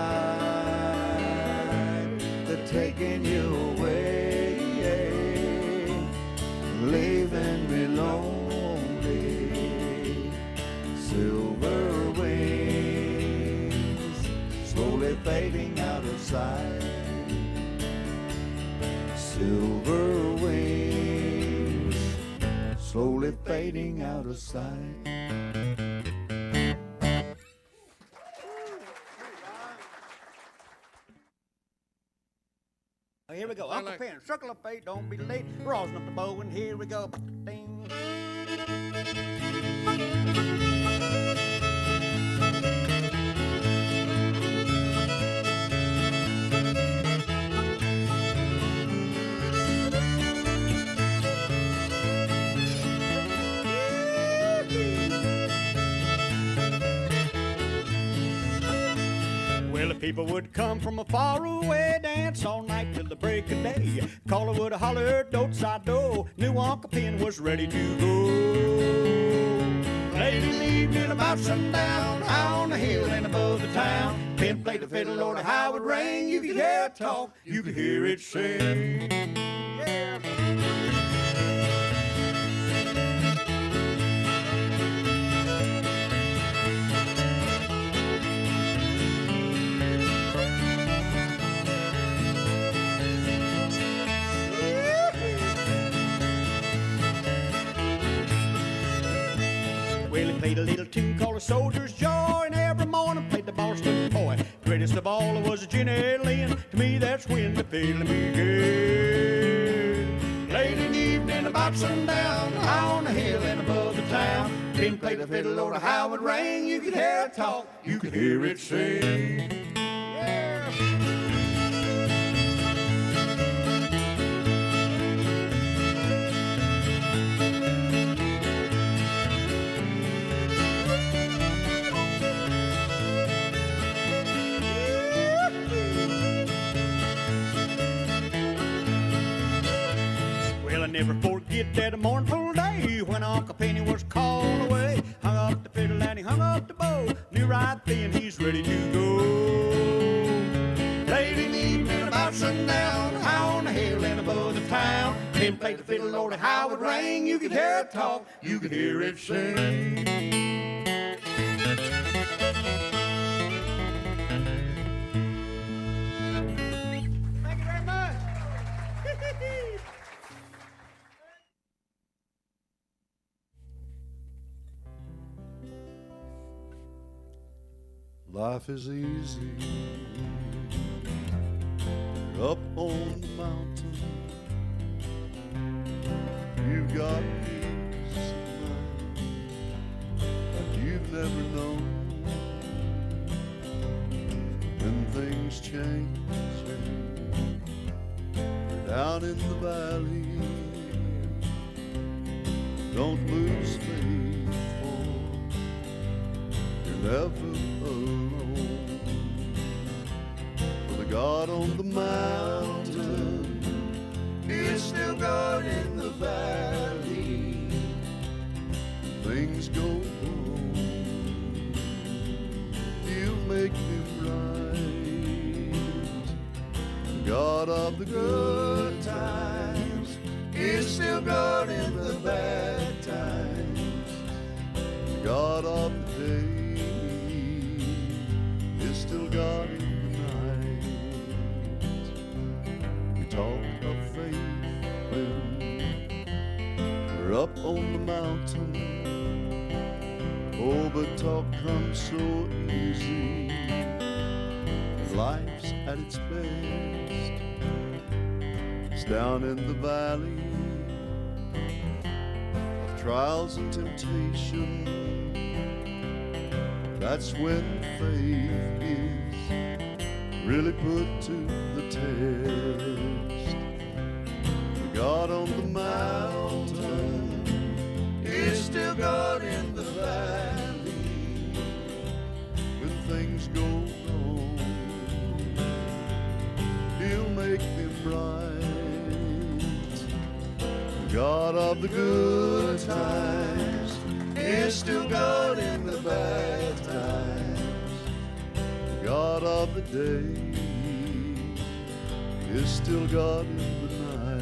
They're taking you away, leaving me lonely. Silver wings slowly fading out of sight. Silver wings slowly fading out of sight. Here we go. Uncle Pen, circle of fate, don't be late. Rosin up the bow, and here we go. Ding. Well, the people would come from a far away, dance all night till the break of day. Caller would holler, don't side door. Knew Uncle Pen was ready to go. Late in the evening about sundown, high on the hill and above the town. Pen played the fiddle, Lord, how it would ring. You could hear it talk, you could hear it sing. Yeah. Well, he played a little tune called A Soldier's Joy, and every morning played the Boston Boy. Greatest of all was Jenny Lynn. To me, that's when the fiddling began. Late in the evening, about sundown, high on the hill and above the town. Pen played the fiddle, Lord, how it rang. You could hear it talk, you could hear it sing. Yeah. Well, I never forget that mournful day when Uncle Penny was called away. Hung up the fiddle and he hung up the bow. Knew right then he's ready to go. Late in the evening about sundown, high on the hill and above the town. Pen played the fiddle, Lord, how it rang. You could hear it talk, you could hear it sing. life is easy. You're up on the mountain, you've got peace of mind like you've never known. When things change, you're down in the valley. Don't lose faith, for you're never alone. For the God on the mountain is still God in the valley. Things go wrong, He'll make them right. The God of the good times is still God in the bad times. The God of the day is still God in the night. We talk of faith when we're up on the mountain. Oh, but talk comes so easy. Life's at its best. It's down in the valley of trials and temptation. That's when faith is really put to the test. The God on the mountain is still God in the valley. When things go wrong, He'll make them right. The God of the good times is still God in the bad times. The God of the day is still God in the night.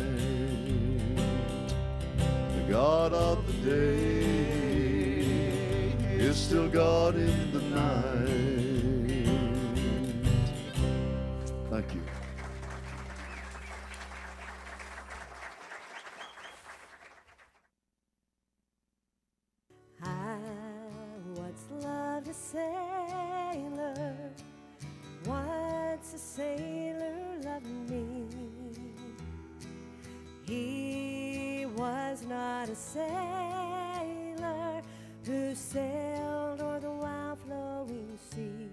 The God of the day is still God in the night. Thank you. I once loved a sailor. Once a sailor loved me. He was not a sailor who sailed o'er the wild flowing sea.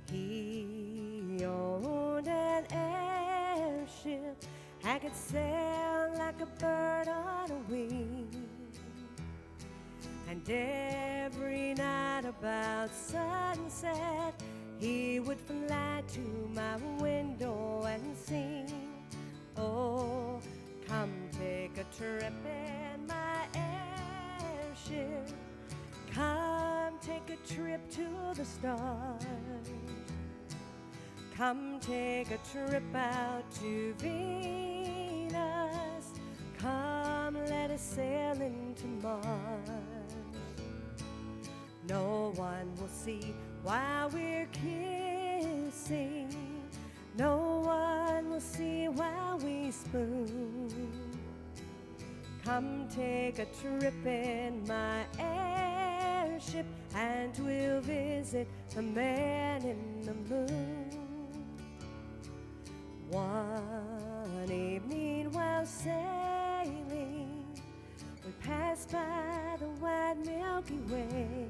He owned an airship and could sail like a bird on a wing. And every night about sunset, he would fly to my window and sing. Oh, come take a trip in my airship. Come take a trip to the stars. Come take a trip out to Venus. Come let us sail into Mars. No one will see while we're kissing. No one will see while we spoon. Come take a trip in my airship and we'll visit the man in the moon. One evening while sailing, we passed by the wide Milky Way.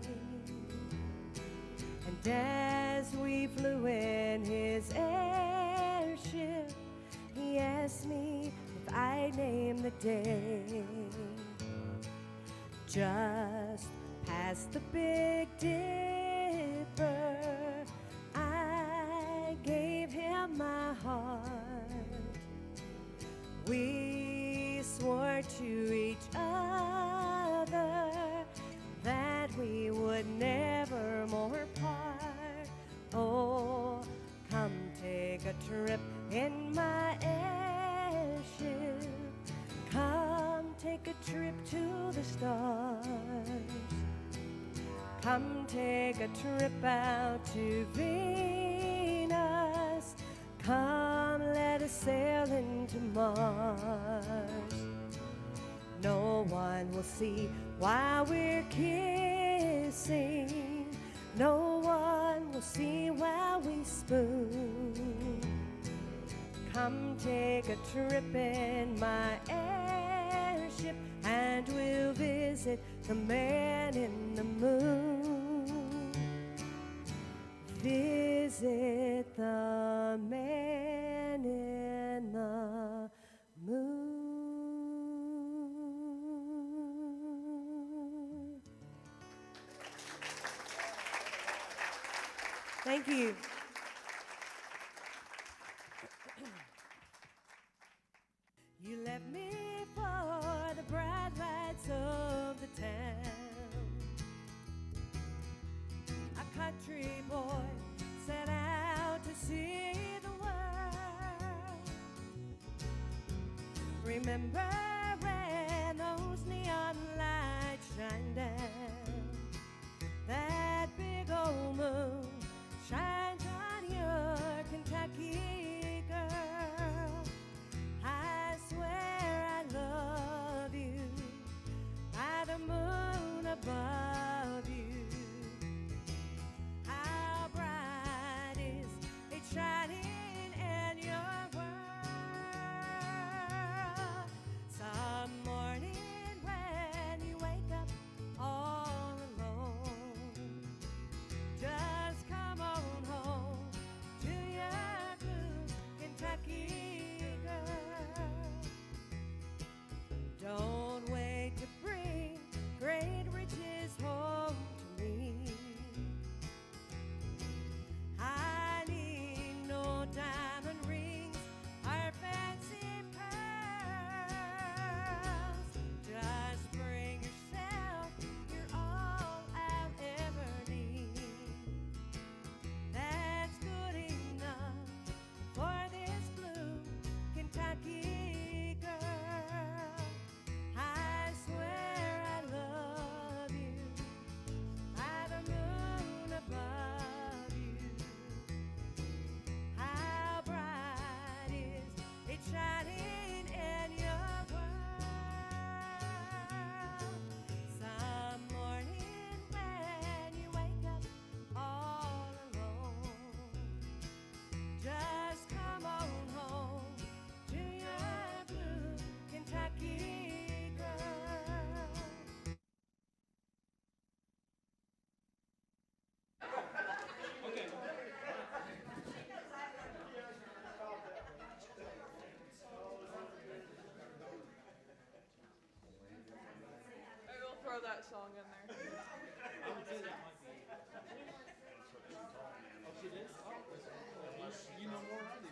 And as we flew in his airship, he asked me if I'd name the day. Just past the Big Dipper, I gave him my heart. We swore to each other that we would never more part. Oh, come take a trip in my airship. Come take a trip to the stars. Come take a trip out to Venus. Come let us sail into Mars. No one will see while we're kissing. No one will see while we spoon. Come take a trip in my airship and we'll visit the man in the moon. Visit the man in the moon. Thank you. You left me for the bright lights of the town. A country boy set out to see the world. Remember when those neon lights shine down? That big old moon shines on your Kentucky girl. I swear I love you by the moon above you. How bright is it shining in your world? Some morning when you wake up all alone, just come on home to your blue Kentucky girl. Don't wait to bring great riches home to me. I need no diamond rings or fancy pearls. Just bring yourself, you're all I'll ever need. That's good enough for this blue Kentucky girl. I swear I love you by the moon above you. How bright is it shining in your world? Some morning when you wake up all alone, just come on home to your blue Kentucky girl. Maybe we'll throw that song in there. You know more than I do.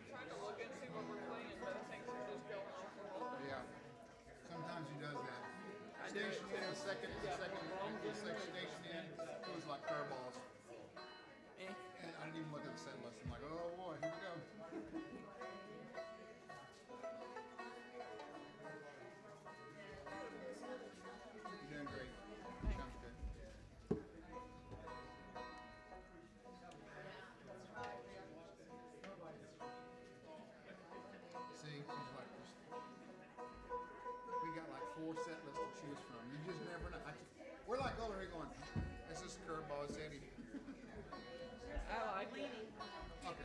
Trying to look and see what we're playing, but I think we're just going off a little bit. Yeah. Sometimes he does that. I do it Station in, too. second station in, it was like curveballs. Eh. And I didn't even look at the set list. I'm like, oh boy, here we go. You're doing great. Sounds good. See, she's like, we got like 4 set lists to choose from. You just never know. We're like over here going, this is curveball, it's Eddie. I like it. Okay.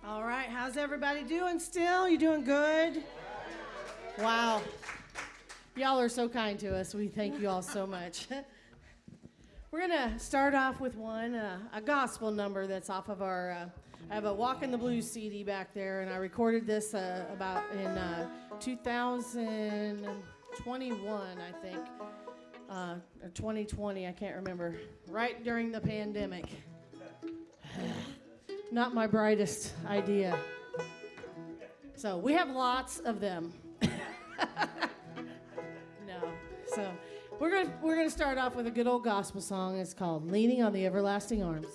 All right, how's everybody doing still? You doing good? Wow. Y'all are so kind to us. We thank you all so much. We're going to start off with a gospel number that's off of our I have a Walk in the Blues CD back there, and I recorded this about in 2021, I think, or 2020, I can't remember, right during the pandemic. Not my brightest idea. So we have lots of them. No, so we're gonna start off with a good old gospel song. It's called "Leaning on the Everlasting Arms."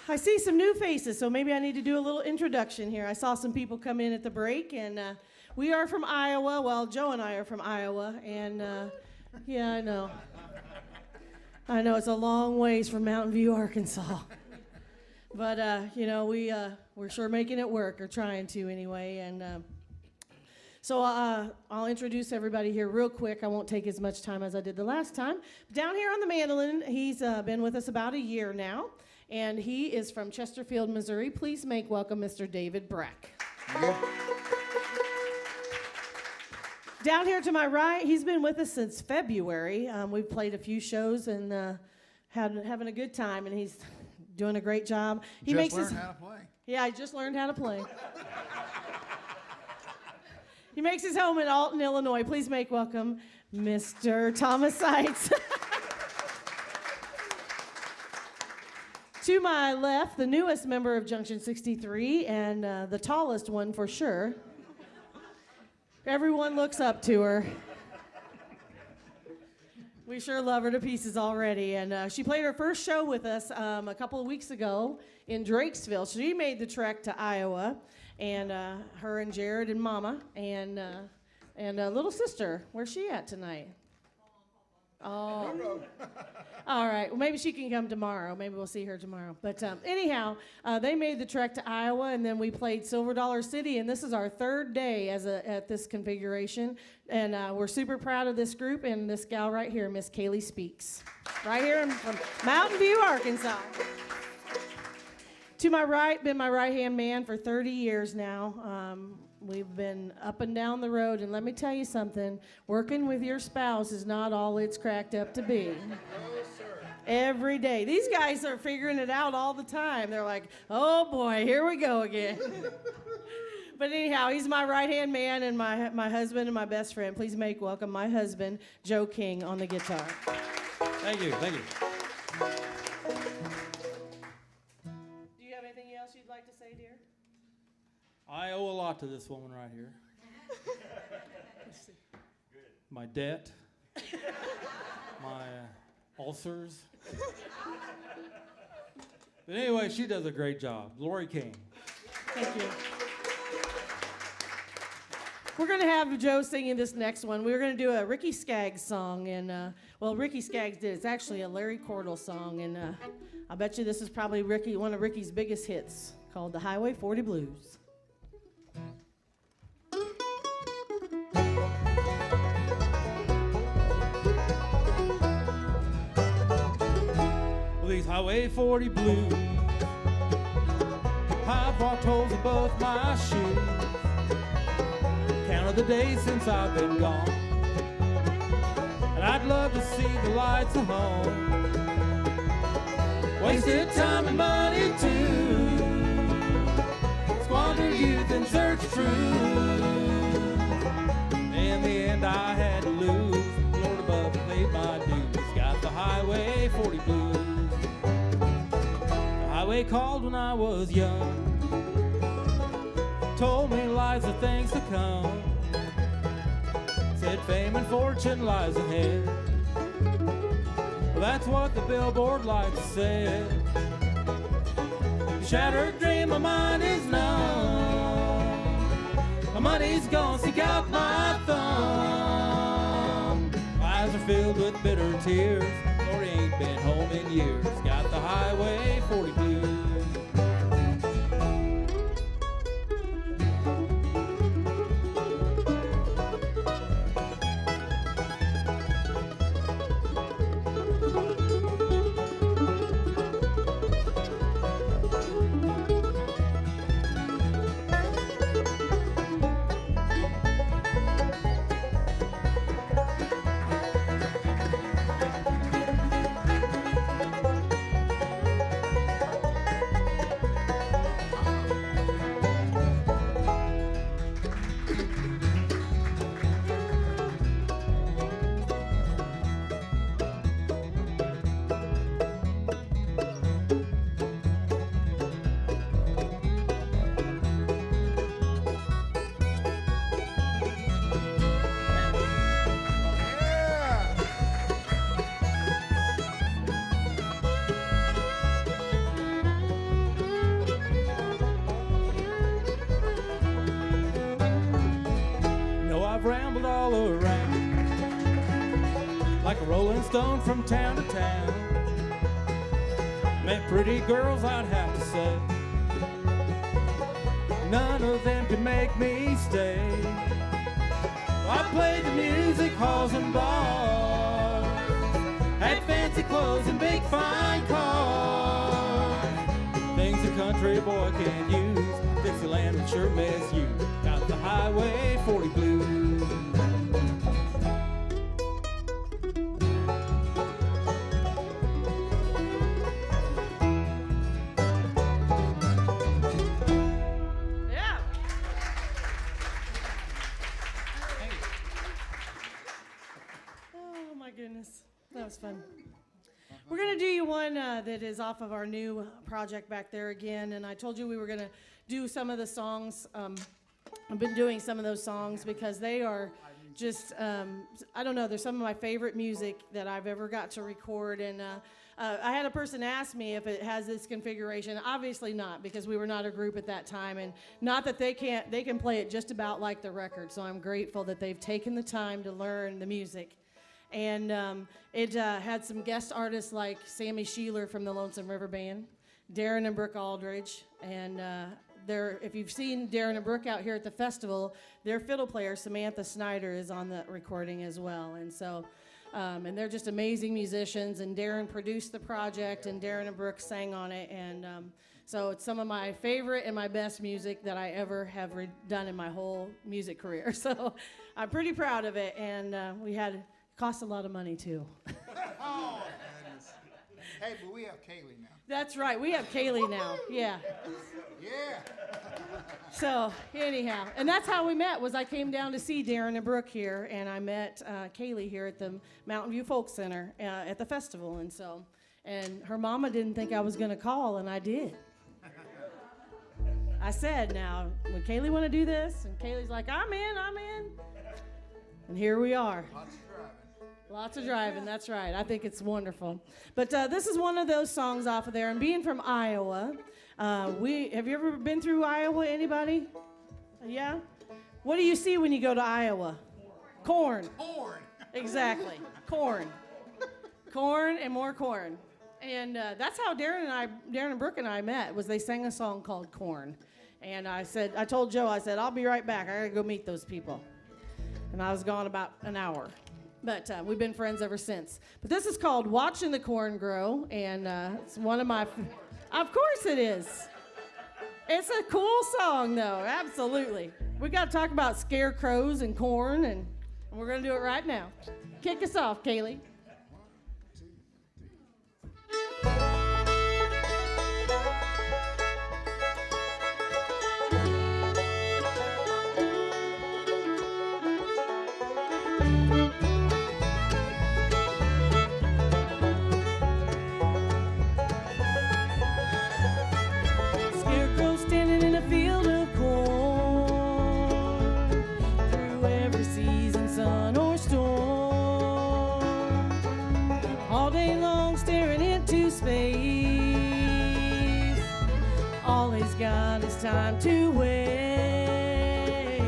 I see some new faces, so maybe I need to do a little introduction here. I saw some people come in at the break, and we are from Iowa. Well, Joe and I are from Iowa, and yeah, I know. I know it's a long ways from Mountain View, Arkansas. But, you know, we're sure making it work, or trying to anyway. And so I'll introduce everybody here real quick. I won't take as much time as I did the last time. Down here on the mandolin, he's been with us about a year now. And he is from Chesterfield, Missouri. Please make welcome Mr. David Breck. Yeah. Down here to my right, he's been with us since February. We've played a few shows and having a good time, and he's doing a great job. He just learned how to play. Yeah, I just learned how to play. He makes his home in Alton, Illinois. Please make welcome Mr. Thomas Seitz. To my left, the newest member of Junction 63, and the tallest one for sure. Everyone looks up to her. We sure love her to pieces already. And she played her first show with us a couple of weeks ago in Drakesville. She made the trek to Iowa, and her and Jared and Mama and a little sister. Where's she at tonight? Oh. All right. Well, maybe she can come tomorrow. Maybe we'll see her tomorrow. But anyhow, they made the trek to Iowa, and then we played Silver Dollar City, and this is our third day at this configuration. And we're super proud of this group and this gal right here, Miss Kaylee Speaks, right here from Mountain View, Arkansas. To my right, been my right-hand man for 30 years now. We've been up and down the road, and let me tell you something, working with your spouse is not all it's cracked up to be. Every day. These guys are figuring it out all the time. They're like, oh boy, here we go again. But anyhow, he's my right-hand man and my husband and my best friend. Please make welcome my husband, Joe King, on the guitar. Thank you, thank you. Do you have anything else you'd like to say, dear? I owe a lot to this woman right here. My debt, my ulcers. But anyway, she does a great job. Lori King. Thank you. We're going to have Joe singing this next one. We're going to do a Ricky Skaggs song. And, well, Ricky Skaggs did. It's actually a Larry Cordell song. And I bet you this is probably one of Ricky's biggest hits, called The Highway 40 Blues. Well, these Highway 40 blues, I've walked holes in both my shoes. Counted the days since I've been gone, and I'd love to see the lights of home. Wasted time and money too, squandered youth in search of truth. In the end I had to lose, Lord above paid my dues. Got the Highway 40 blues. The highway called when I was young, told me lies of things to come. Said fame and fortune lies ahead. Well, that's what the billboard lights said. Shattered dream, my mind is numb. My money's gone, seek out my thumb. My eyes are filled with bitter tears. Lord, he ain't been home in years. Got the Highway 40 blues. I've rambled all around like a rolling stone from town to town. Met pretty girls, I'd have to say. None of them could make me stay. I played the music halls and bars, had fancy clothes and big fine cars. Things a country boy can't use, Dixieland would sure miss you. Got the Highway 40 blues. That was fun. We're going to do you one that is off of our new project back there again, and I told you we were going to do some of the songs. I've been doing some of those songs because they are just, I don't know, they're some of my favorite music that I've ever got to record, and I had a person ask me if it has this configuration. Obviously not, because we were not a group at that time, and not that they can play it just about like the record, so I'm grateful that they've taken the time to learn the music. And it had some guest artists like Sammy Sheeler from the Lonesome River Band, Darren and Brooke Aldridge, and if you've seen Darren and Brooke out here at the festival, their fiddle player, Samantha Snyder, is on the recording as well. And so And they're just amazing musicians, and Darren produced the project, and Darren and Brooke sang on it, and so it's some of my favorite and my best music that I ever have done in my whole music career. So I'm pretty proud of it, and cost a lot of money too. Oh, goodness. Hey, but we have Kaylee now. That's right, we have Kaylee now, yeah. Yeah. So anyhow, and that's how we met, was I came down to see Darren and Brooke here, and I met Kaylee here at the Mountain View Folk Center at the festival, and her mama didn't think I was gonna call, and I did. I said, now, would Kaylee want to do this? And Kaylee's like, I'm in. And here we are. Lots of driving, that's right. I think it's wonderful. But this is one of those songs off of there. And being from Iowa, have you ever been through Iowa, anybody? Yeah? What do you see when you go to Iowa? Corn. Corn. Exactly, corn. Corn and more corn. And that's how Darren and Brooke and I met, was they sang a song called Corn. And I told Joe, I'll be right back. I gotta go meet those people. And I was gone about an hour. But we've been friends ever since. But this is called Watching the Corn Grow, and it's one of my, of course it is. It's a cool song, though, absolutely. We got to talk about scarecrows and corn, and we're going to do it right now. Kick us off, Kaylee. Got his time to waste,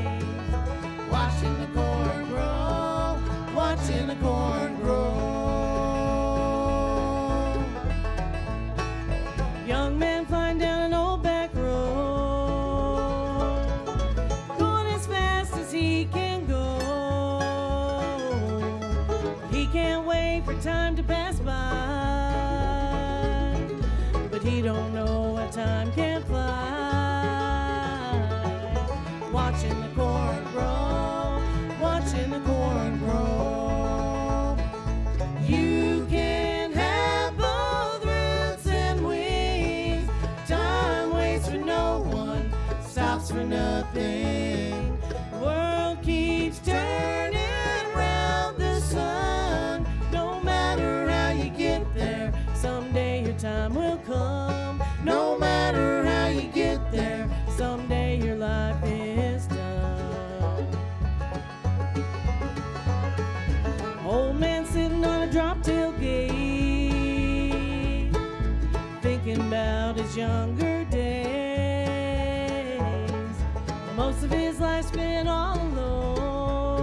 watching the corn grow, watching the corn grow. Young man flying down an old back road, going as fast as he can go. He can't wait for time to pass by, but he don't know what time can fly. Watching the corn grow, watching the corn grow. You can have both roots and wings. Time waits for no one, stops for nothing. The world keeps turning round the sun. No matter how you get there, someday your time will come. No matter how you get there, someday your life is done. Old man sitting on a drop tailgate, thinking about his younger days. Most of his life spent all alone,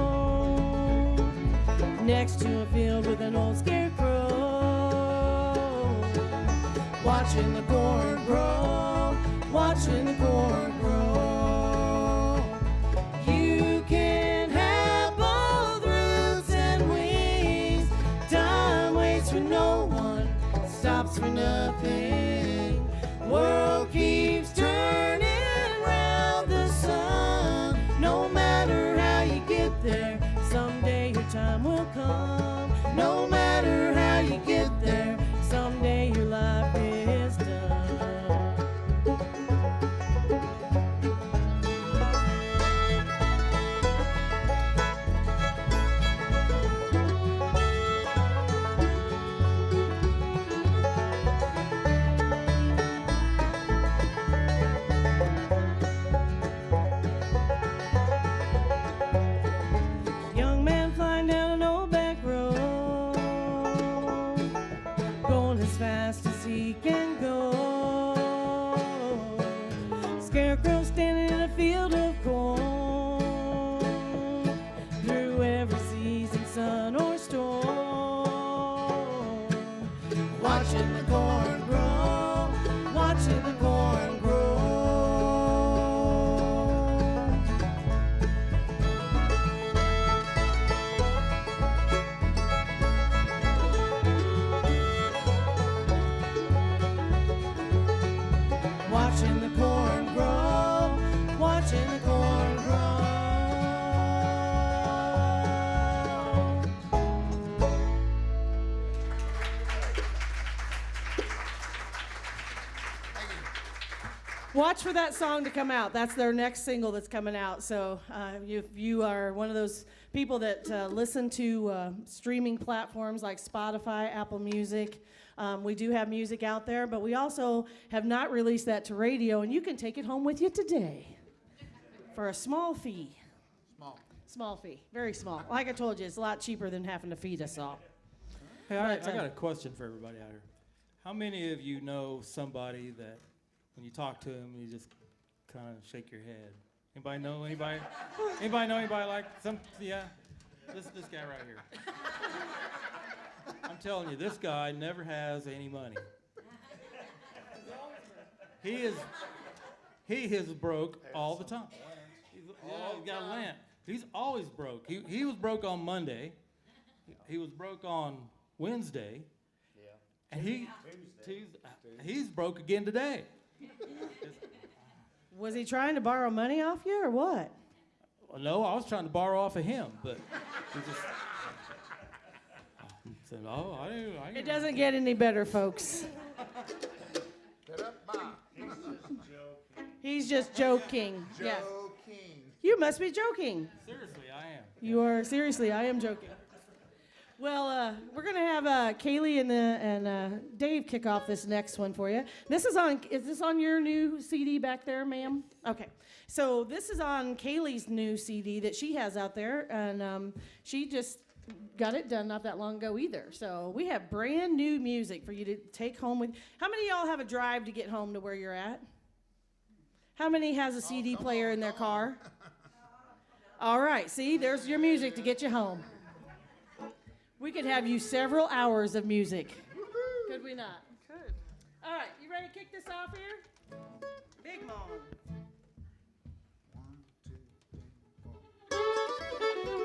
next to a field with an old scarecrow. Watching the corn grow, watching the corn grow. You can have both roots and wings. Time waits for no one, stops for nothing. World keeps turning round the sun. No matter how you get there, someday your time will come. No matter how you get there, someday your life is done. Young man flying down an old back road, going as fast as he can go. Scarecrow standing in a field of corn, through every season, sun or storm. Watching the corn grow, watching the corn grow. Watch for that song to come out. That's their next single that's coming out. So if you are one of those people that listen to streaming platforms like Spotify, Apple Music, we do have music out there, but we also have not released that to radio, and you can take it home with you today for a small fee. Small fee, very small. Like I told you, it's a lot cheaper than having to feed us all. Hey, I got a question for everybody out here. How many of you know somebody that when you talk to them, you just kind of shake your head? Anybody know anybody? Anybody know anybody like some? Yeah, this guy right here. I'm telling you, this guy never has any money. He is broke all the time. He's got land. He's always broke. He was broke on Monday. He was broke on Wednesday. Yeah. And he's broke again today. Was he trying to borrow money off you or what? Well, no, I was trying to borrow off of him, but he just said, "Oh, I didn't." It doesn't get any better, folks. He's just joking. Yes. You must be joking. Seriously, I am. You are seriously. I am joking. Well, we're gonna have Kaylee and Dave kick off this next one for you. Is this on your new CD back there, ma'am? Okay. So this is on Kaylee's new CD that she has out there, and she just got it done not that long ago either. So we have brand new music for you to take home with. How many of y'all have a drive to get home to where you're at? How many has a CD player in their car? All right, see, there's your music to get you home. We could have you several hours of music. Could we not? Could. All right, you ready to kick this off here? Big Mom. 1, 2, 3, 4.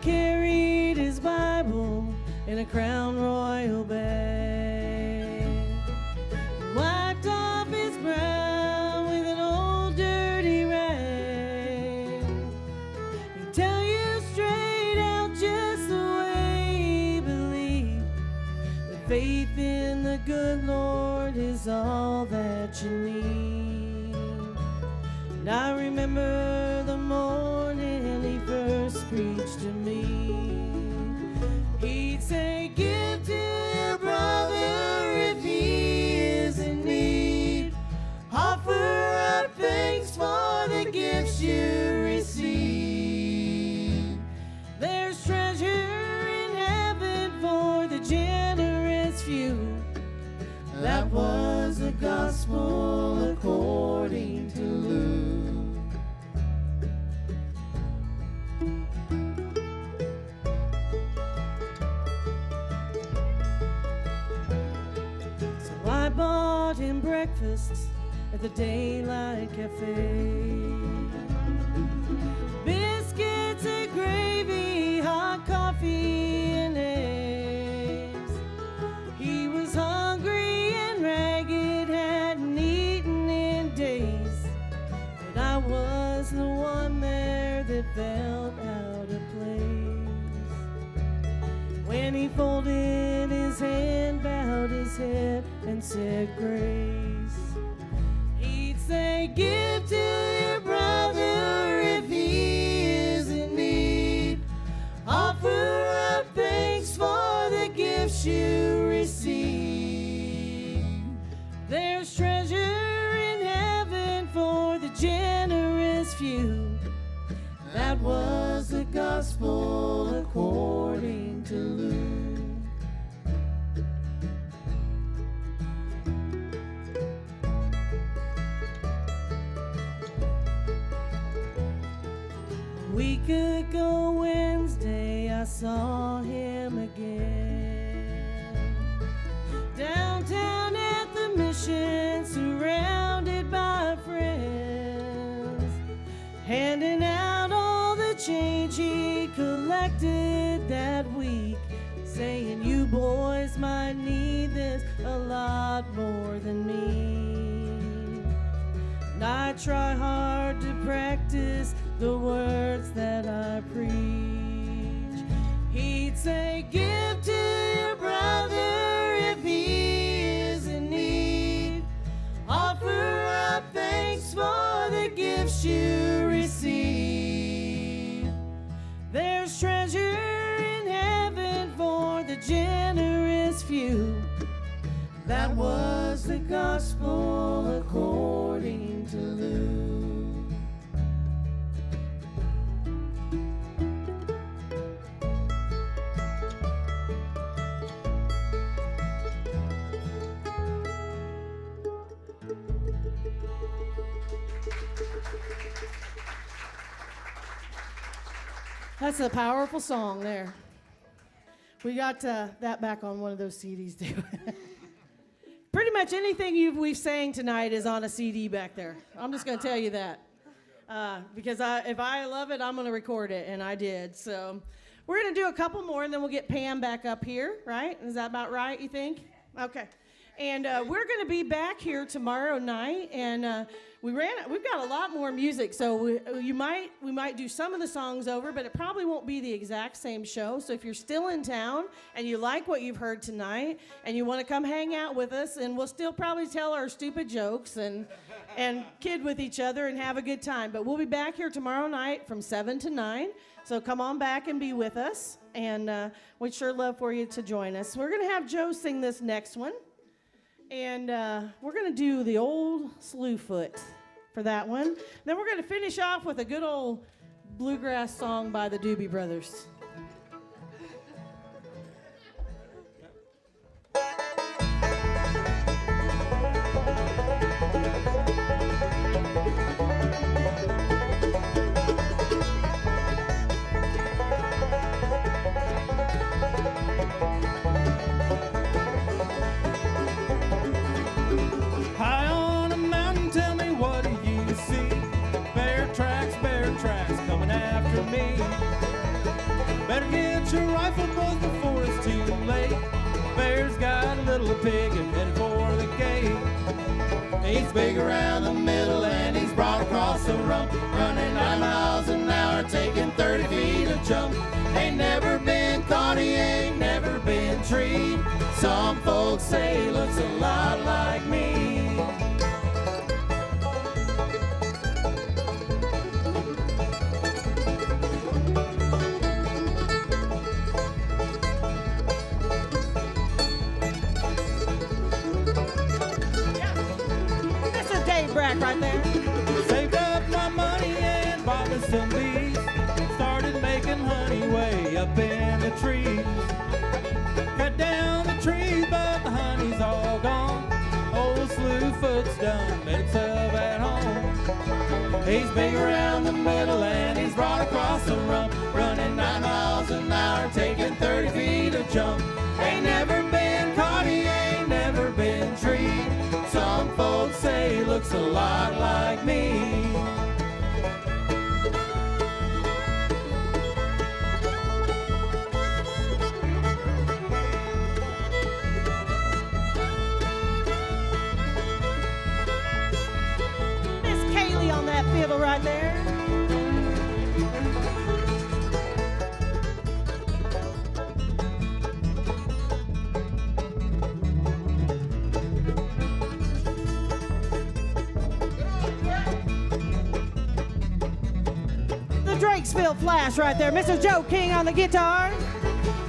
Carry a Crown Royal bag. Wiped off his brow with an old dirty rag. He'd tell you straight out just the way he believed that faith in the good Lord is all that you need. And I remember the morning he first preached to me. He'd say, give to your brother if he is in need. Offer up thanks for the gifts you receive. There's treasure in heaven for the generous few. That was the gospel according to Luke. I bought him breakfast at the Daylight Cafe. Biscuits and gravy, hot coffee and eggs. He was hungry and ragged, hadn't eaten in days. But I was the one there that felt out of place. When he folded his hand, bowed his head and said grace, he'd say, give to your brother if he is in need. Offer up thanks for the gifts you receive. There's treasure in heaven for the generous few. That was the gospel according to Luke. A week ago Wednesday I saw him again, downtown at the Mission, surrounded by friends, handing out all the change he collected that week, saying you boys might need this a lot more than me. And I try hard to practice the words that I preach. He'd say, give to your brother if he is in need. Offer up thanks for the gifts you receive. There's treasure in heaven for the generous few. That was the gospel according to Luke. That's a powerful song there. We got that back on one of those CDs too. Pretty much anything we've sang tonight is on a CD back there. I'm just going to tell you that. Because if I love it, I'm going to record it, and I did. So we're going to do a couple more, and then we'll get Pam back up here, right? Is that about right, you think? Okay. And we're going to be back here tomorrow night, and we've got a lot more music, so we might do some of the songs over, but it probably won't be the exact same show. So if you're still in town and you like what you've heard tonight and you want to come hang out with us, and we'll still probably tell our stupid jokes and kid with each other and have a good time. But we'll be back here tomorrow night from 7 to 9. So come on back and be with us, and we'd sure love for you to join us. We're going to have Joe sing this next one. And we're going to do the old Slewfoot for that one. Then we're going to finish off with a good old bluegrass song by the Doobie Brothers. High on a mountain, tell me what do you see? Bear tracks coming after me. Better get your rifle, boys, before it's too late. Bear's got a little pig and headed for the gate. He's big around the middle and he's broad across the rump, running 9 miles an hour, taking 30 feet a jump. Ain't never been caught, he ain't never been treed. Some folks say he looks a lot like me. Right there. Saved up my money and bought me some bees. Started making honey way up in the trees. Cut down the trees, but the honey's all gone. Old Slewfoot's done made himself at home. He's big around the middle and he's broad across the rump, running 9 miles an hour, taking 30 feet a jump. Ain't never been caught, he ain't never been treed. Some folks say he looks a lot like me. Miss Kaylee on that fiddle right there. Drakesville Flash right there. Mr. Joe King on the guitar.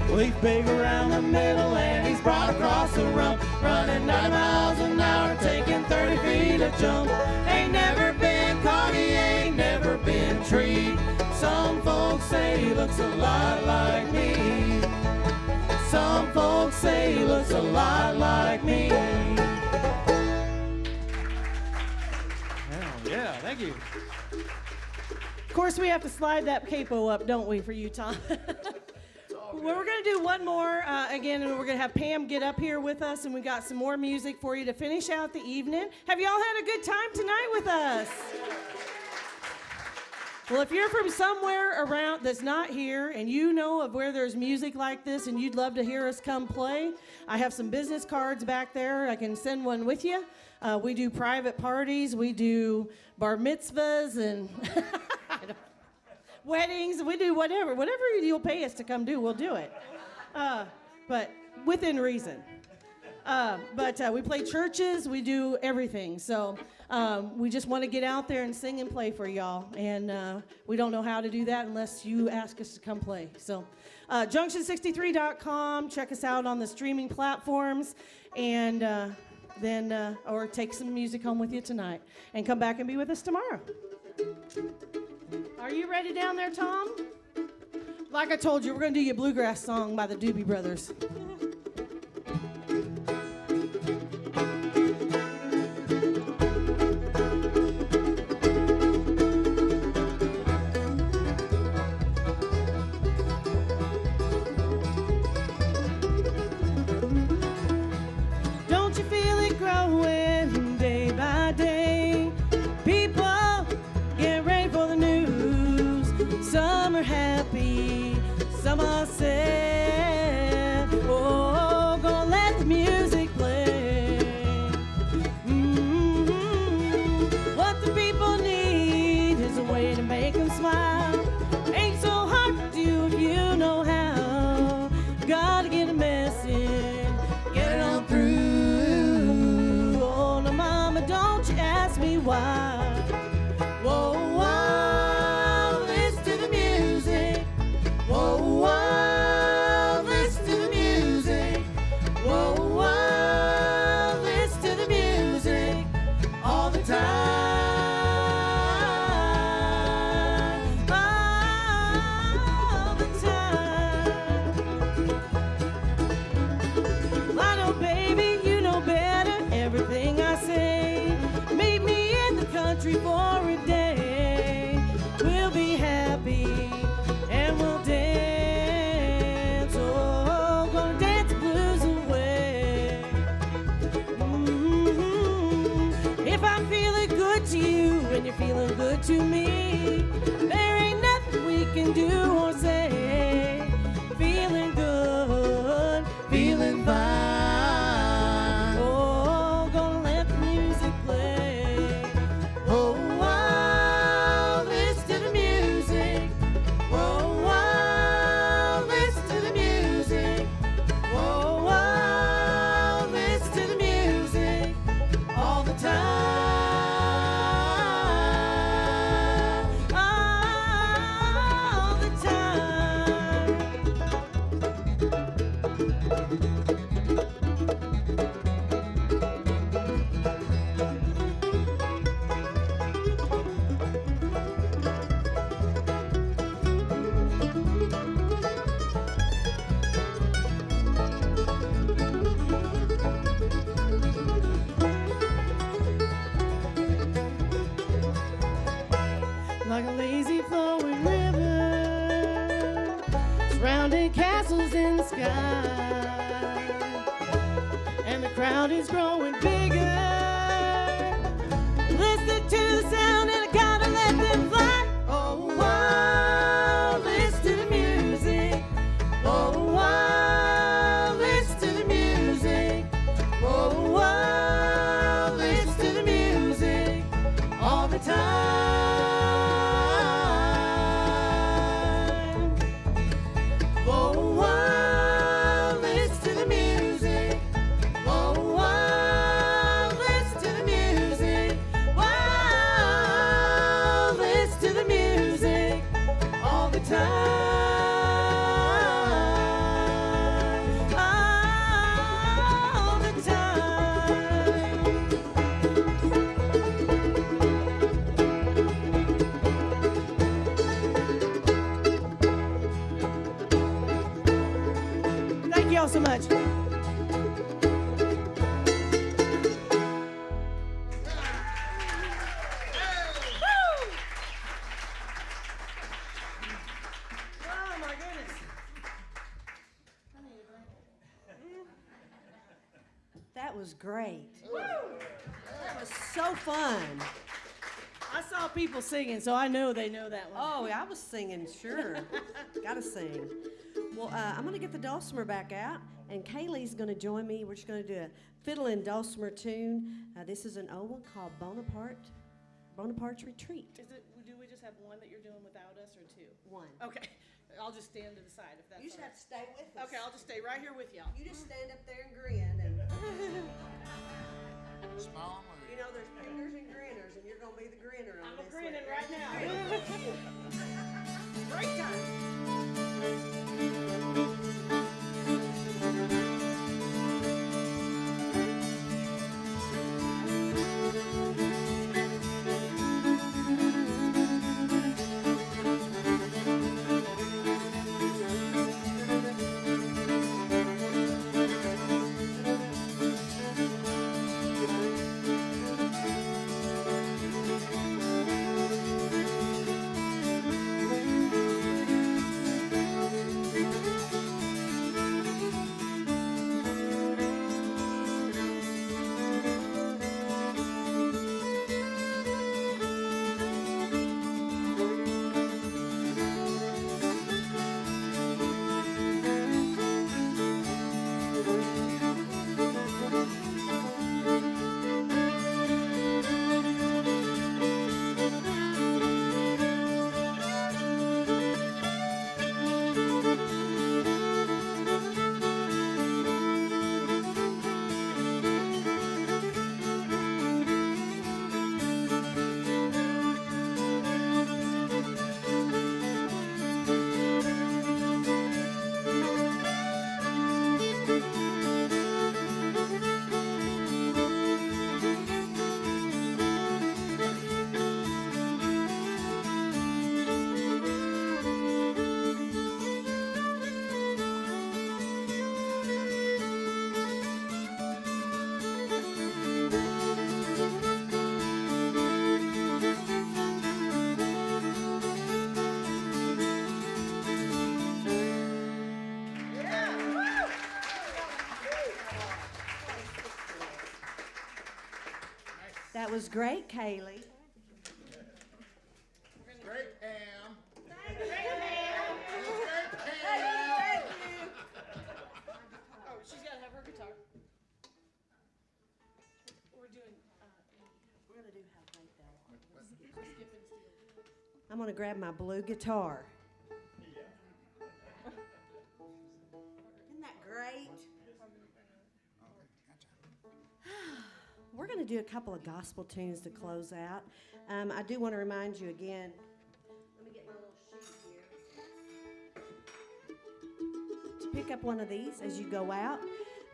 Well, he's big around the middle and he's broad across the rump, running 9 miles an hour, taking 30 feet a jump. Ain't never been caught, he ain't never been treed. Some folks say he looks a lot like me. Some folks say he looks a lot like me. Yeah, thank you. Of course, we have to slide that capo up, don't we, for you, Tom? Well, we're going to do one more again, and we're going to have Pam get up here with us, and we got some more music for you to finish out the evening. Have you all had a good time tonight with us? Well, if you're from somewhere around that's not here, and you know of where there's music like this, and you'd love to hear us come play, I have some business cards back there. I can send one with you. We do private parties. We do bar mitzvahs and weddings. We do whatever. Whatever you'll pay us to come do, we'll do it. But within reason. But we play churches. We do everything. So we just want to get out there and sing and play for y'all. And we don't know how to do that unless you ask us to come play. So junction63.com. Check us out on the streaming platforms. And then or take some music home with you tonight and come back and be with us tomorrow. Are you ready down there, Tom? Like I told you, we're going to do your bluegrass song by the Doobie Brothers. Some are happy, some are sad. Oh, gonna let the music play. What the people need is a way to make them smile. Ain't so hard to do if you know how. Gotta get a message, get it on through. Oh, no, mama, don't you ask me why. Whoa, whoa. For a day, we'll be happy and we'll dance. Oh, gonna dance the blues away. If I'm feeling good to you and you're feeling good to me, there ain't nothing we can do or say. Feeling good, fine. Oh, gonna let the music play. Oh, Oh, listen to the music. Oh, listen to the music. Oh, listen to the music all the time. All the time. Like a lazy flowing river, surrounding castles in the sky, and the crowd is growing bigger. Listen to the sound and I gotta let them fly. Oh, listen to the music. Oh, listen to the music. Oh, listen to the music all the time. Oh, listen to the music. Oh, listen to the music. Oh, listen to the music all the time. All the time. Thank you all so much. Oh my goodness. That was great. That was so fun. I saw people singing, so I know they know that one. Oh, I was singing, sure. Gotta sing. Well, I'm going to get the dulcimer back out, and Kaylee's going to join me. We're just going to do a fiddle and dulcimer tune. This is an old one called Bonaparte's Retreat. Do we just have one that you're doing without us, or two? One. Okay, I'll just stand to the side if that's You just all have to stay with right. us. Okay, I'll just stay right here with y'all. You just stand up there and grin. And smile and wave. you know, there's pickers and grinners, and you're going to be the grinner on I'm this grinning one. right now. Great time. That was great, Kaylee. Great, Pam. Oh, she's got to have her I'm going to grab my blue guitar. Isn't that great? We're going to do a couple of gospel tunes to close out. I do want to remind you again. Let me get my little sheet here. To pick up one of these as you go out.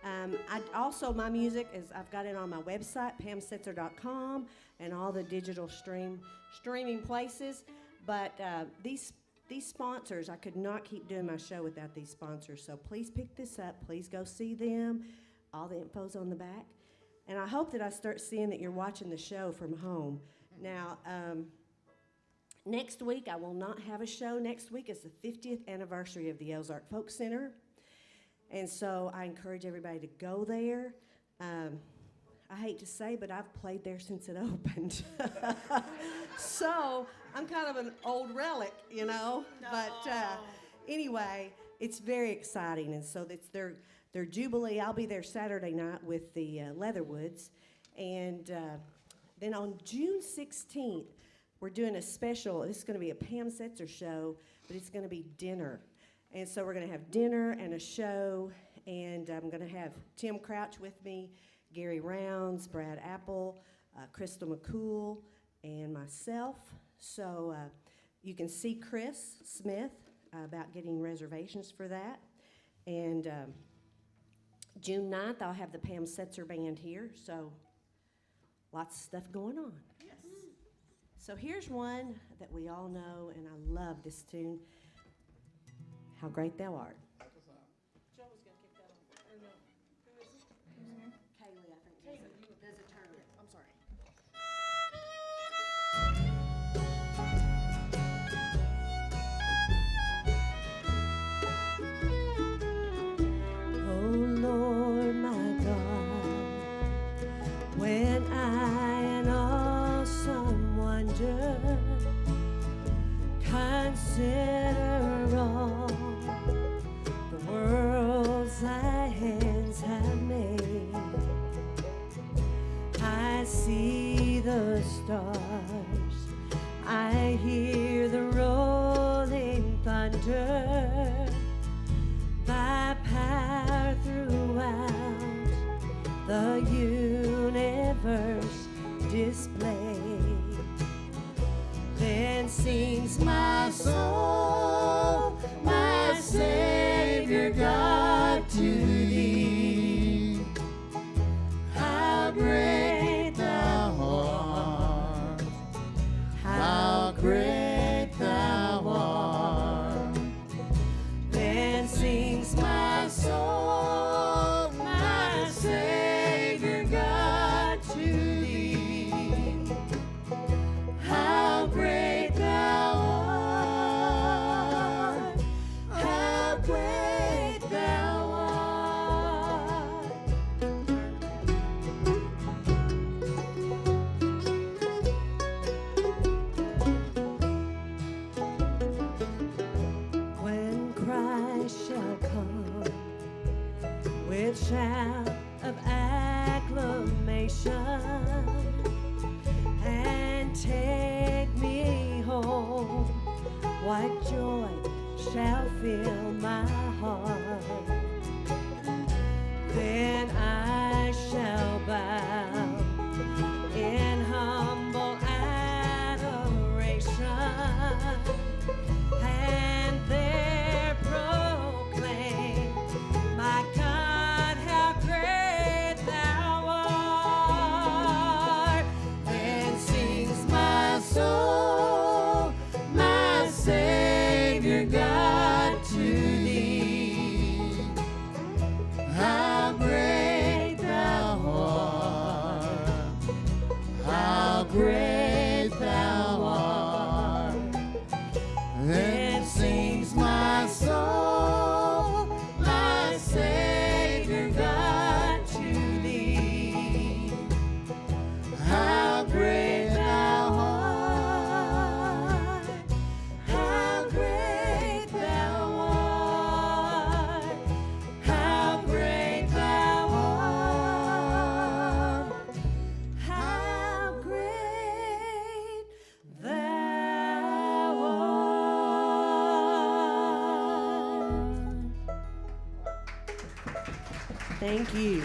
My music is, I've got it on my website, pamsetser.com, and all the digital streaming places. But these sponsors, I could not keep doing my show without these sponsors. So please pick this up. Please go see them. All the info's on the back. And I hope that I start seeing that you're watching the show from home. Now, next week, I will not have a show. Next week is the 50th anniversary of the Ozark Folk Center. And so I encourage everybody to go there. I hate to say, but I've played there since it opened. So I'm kind of an old relic, you know. But anyway, it's very exciting. And so it's their Jubilee. I'll be there Saturday night with the Leatherwoods. And then on June 16th, we're doing a special. This is going to be a Pam Setser Show, but it's going to be dinner. And so we're going to have dinner and a show. And I'm going to have Tim Crouch with me, Gary Rounds, Brad Apple, Crystal McCool, and myself. So you can see Chris Smith about getting reservations for that. And June 9th, I'll have the Pam Setser Band here. So lots of stuff going on. Yes. So here's one that we all know, and I love this tune, How Great Thou Art. Joe was gonna kick that off. Or no. Who is it? Kaylee, I think, does a turn. I'm sorry. Oh Lord, my God, when I in awesome wonder consider all the worlds thy hands have made, I see the stars, I hear the rolling thunder, thy power throughout the universe displayed. Then sings my soul, my Savior God, to thee. How great thou art, how great thou art. Then sings my soul, my Savior God, to thee. How great thou art, how great thou art. When Christ shall come with shout of acclamation and take me home, what joy shall fill my heart. Then I shall bow in humble adoration and there proclaim, my God, how great thou art. Then sings my soul, my Savior God, to thee. How great thou art, how great thou art. Then sings my soul, my Savior God, to thee. How great thou art, how great thou art, how great thou art, Thank you.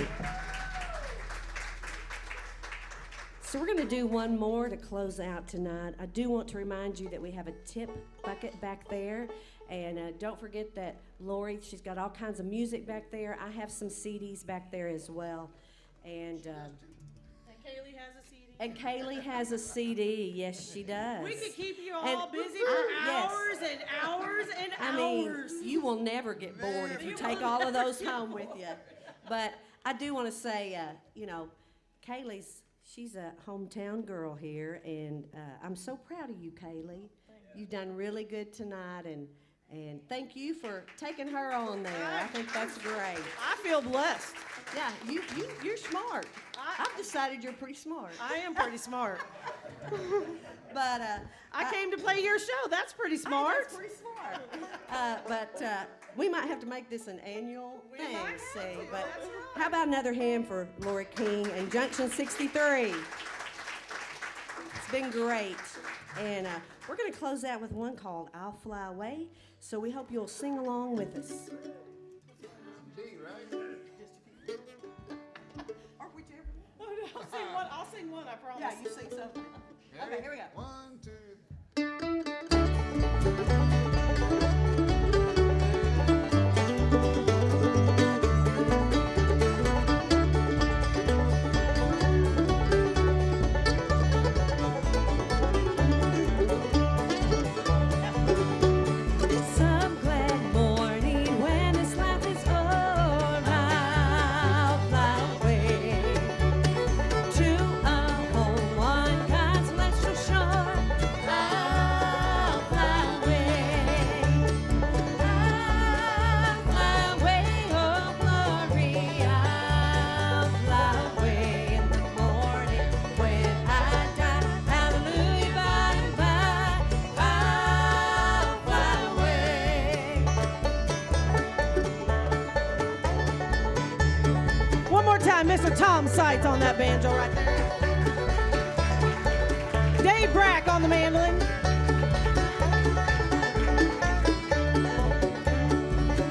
So we're going to do one more to close out tonight. I do want to remind you that we have a tip bucket back there. And don't forget that Lori, she's got all kinds of music back there. I have some CDs back there as well. And Kaylee has a CD. And Kaylee has a CD. Yes, she does. We could keep you And- all busy for yes. hours and hours and I hours. mean, you will never get bored if you take all of those home with you. But I do want to say, you know, she's a hometown girl here, and I'm so proud of you, Kaylee. You've done really good tonight, and thank you for taking her on there. I think that's great. I feel blessed. Yeah, you're smart. I've decided you're pretty smart. I am pretty smart. But I came to play your show. That's pretty smart. That's pretty smart. But we might have to make this an annual thing, see. But how about another hand for Lori King and Junction 63? It's been great. And we're going to close out with one called I'll Fly Away. So we hope you'll sing along with us. Or whichever. Oh, no, I'll sing one, I promise. Yeah, you sing something. Okay, here we go. 1, 2. Some glad morning when this life is o'er, I'll fly away to a home on God's celestial shore. I'll fly away. I'll fly away, oh glory. I'll fly away in the morning when I die. Hallelujah, by and by. I'll fly away. One more time, Mr. Tom Sights on that banjo right there. Dave Brack on the mandolin.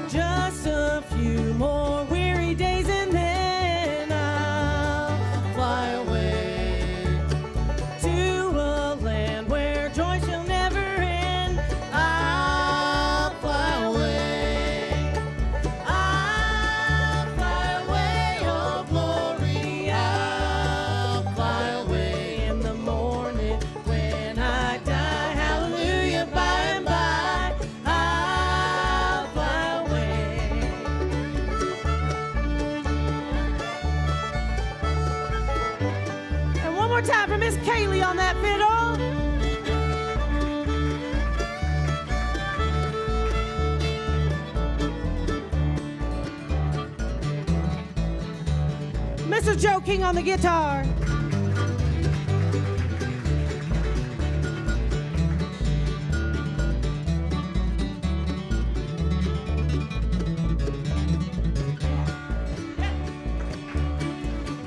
Just a few more weary days and then I'll fly away to a land where joy shall never end. I'll fly away. I'll fly away, oh glory. I'll fly away in the morning when I die. Hallelujah, by and by. I'll fly away. And one more time for Miss Kaylee on that fiddle. Mr. Joe King on the guitar.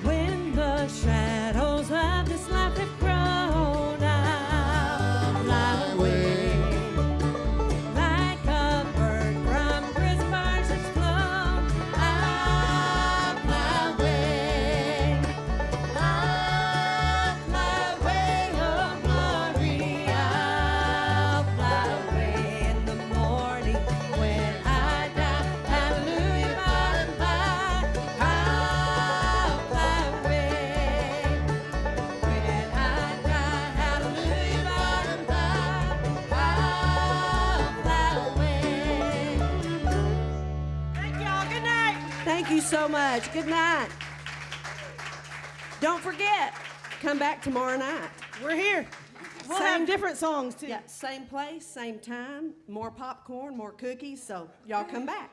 When the shadows of this life have grown, I'll fly away like a bird from crisp bars that's flown. I'll fly away. I'll fly away, oh glory. I'll fly away in the morning when I die. Hallelujah, by and by. I'll fly away when I die. Hallelujah, by and by. I'll fly away. Thank y'all. Good night. Thank you so much. Good night. Don't forget, come back tomorrow night. We're here. We'll Same- have different songs too. Yeah, same place, same time, more popcorn, more cookies, so y'all come back.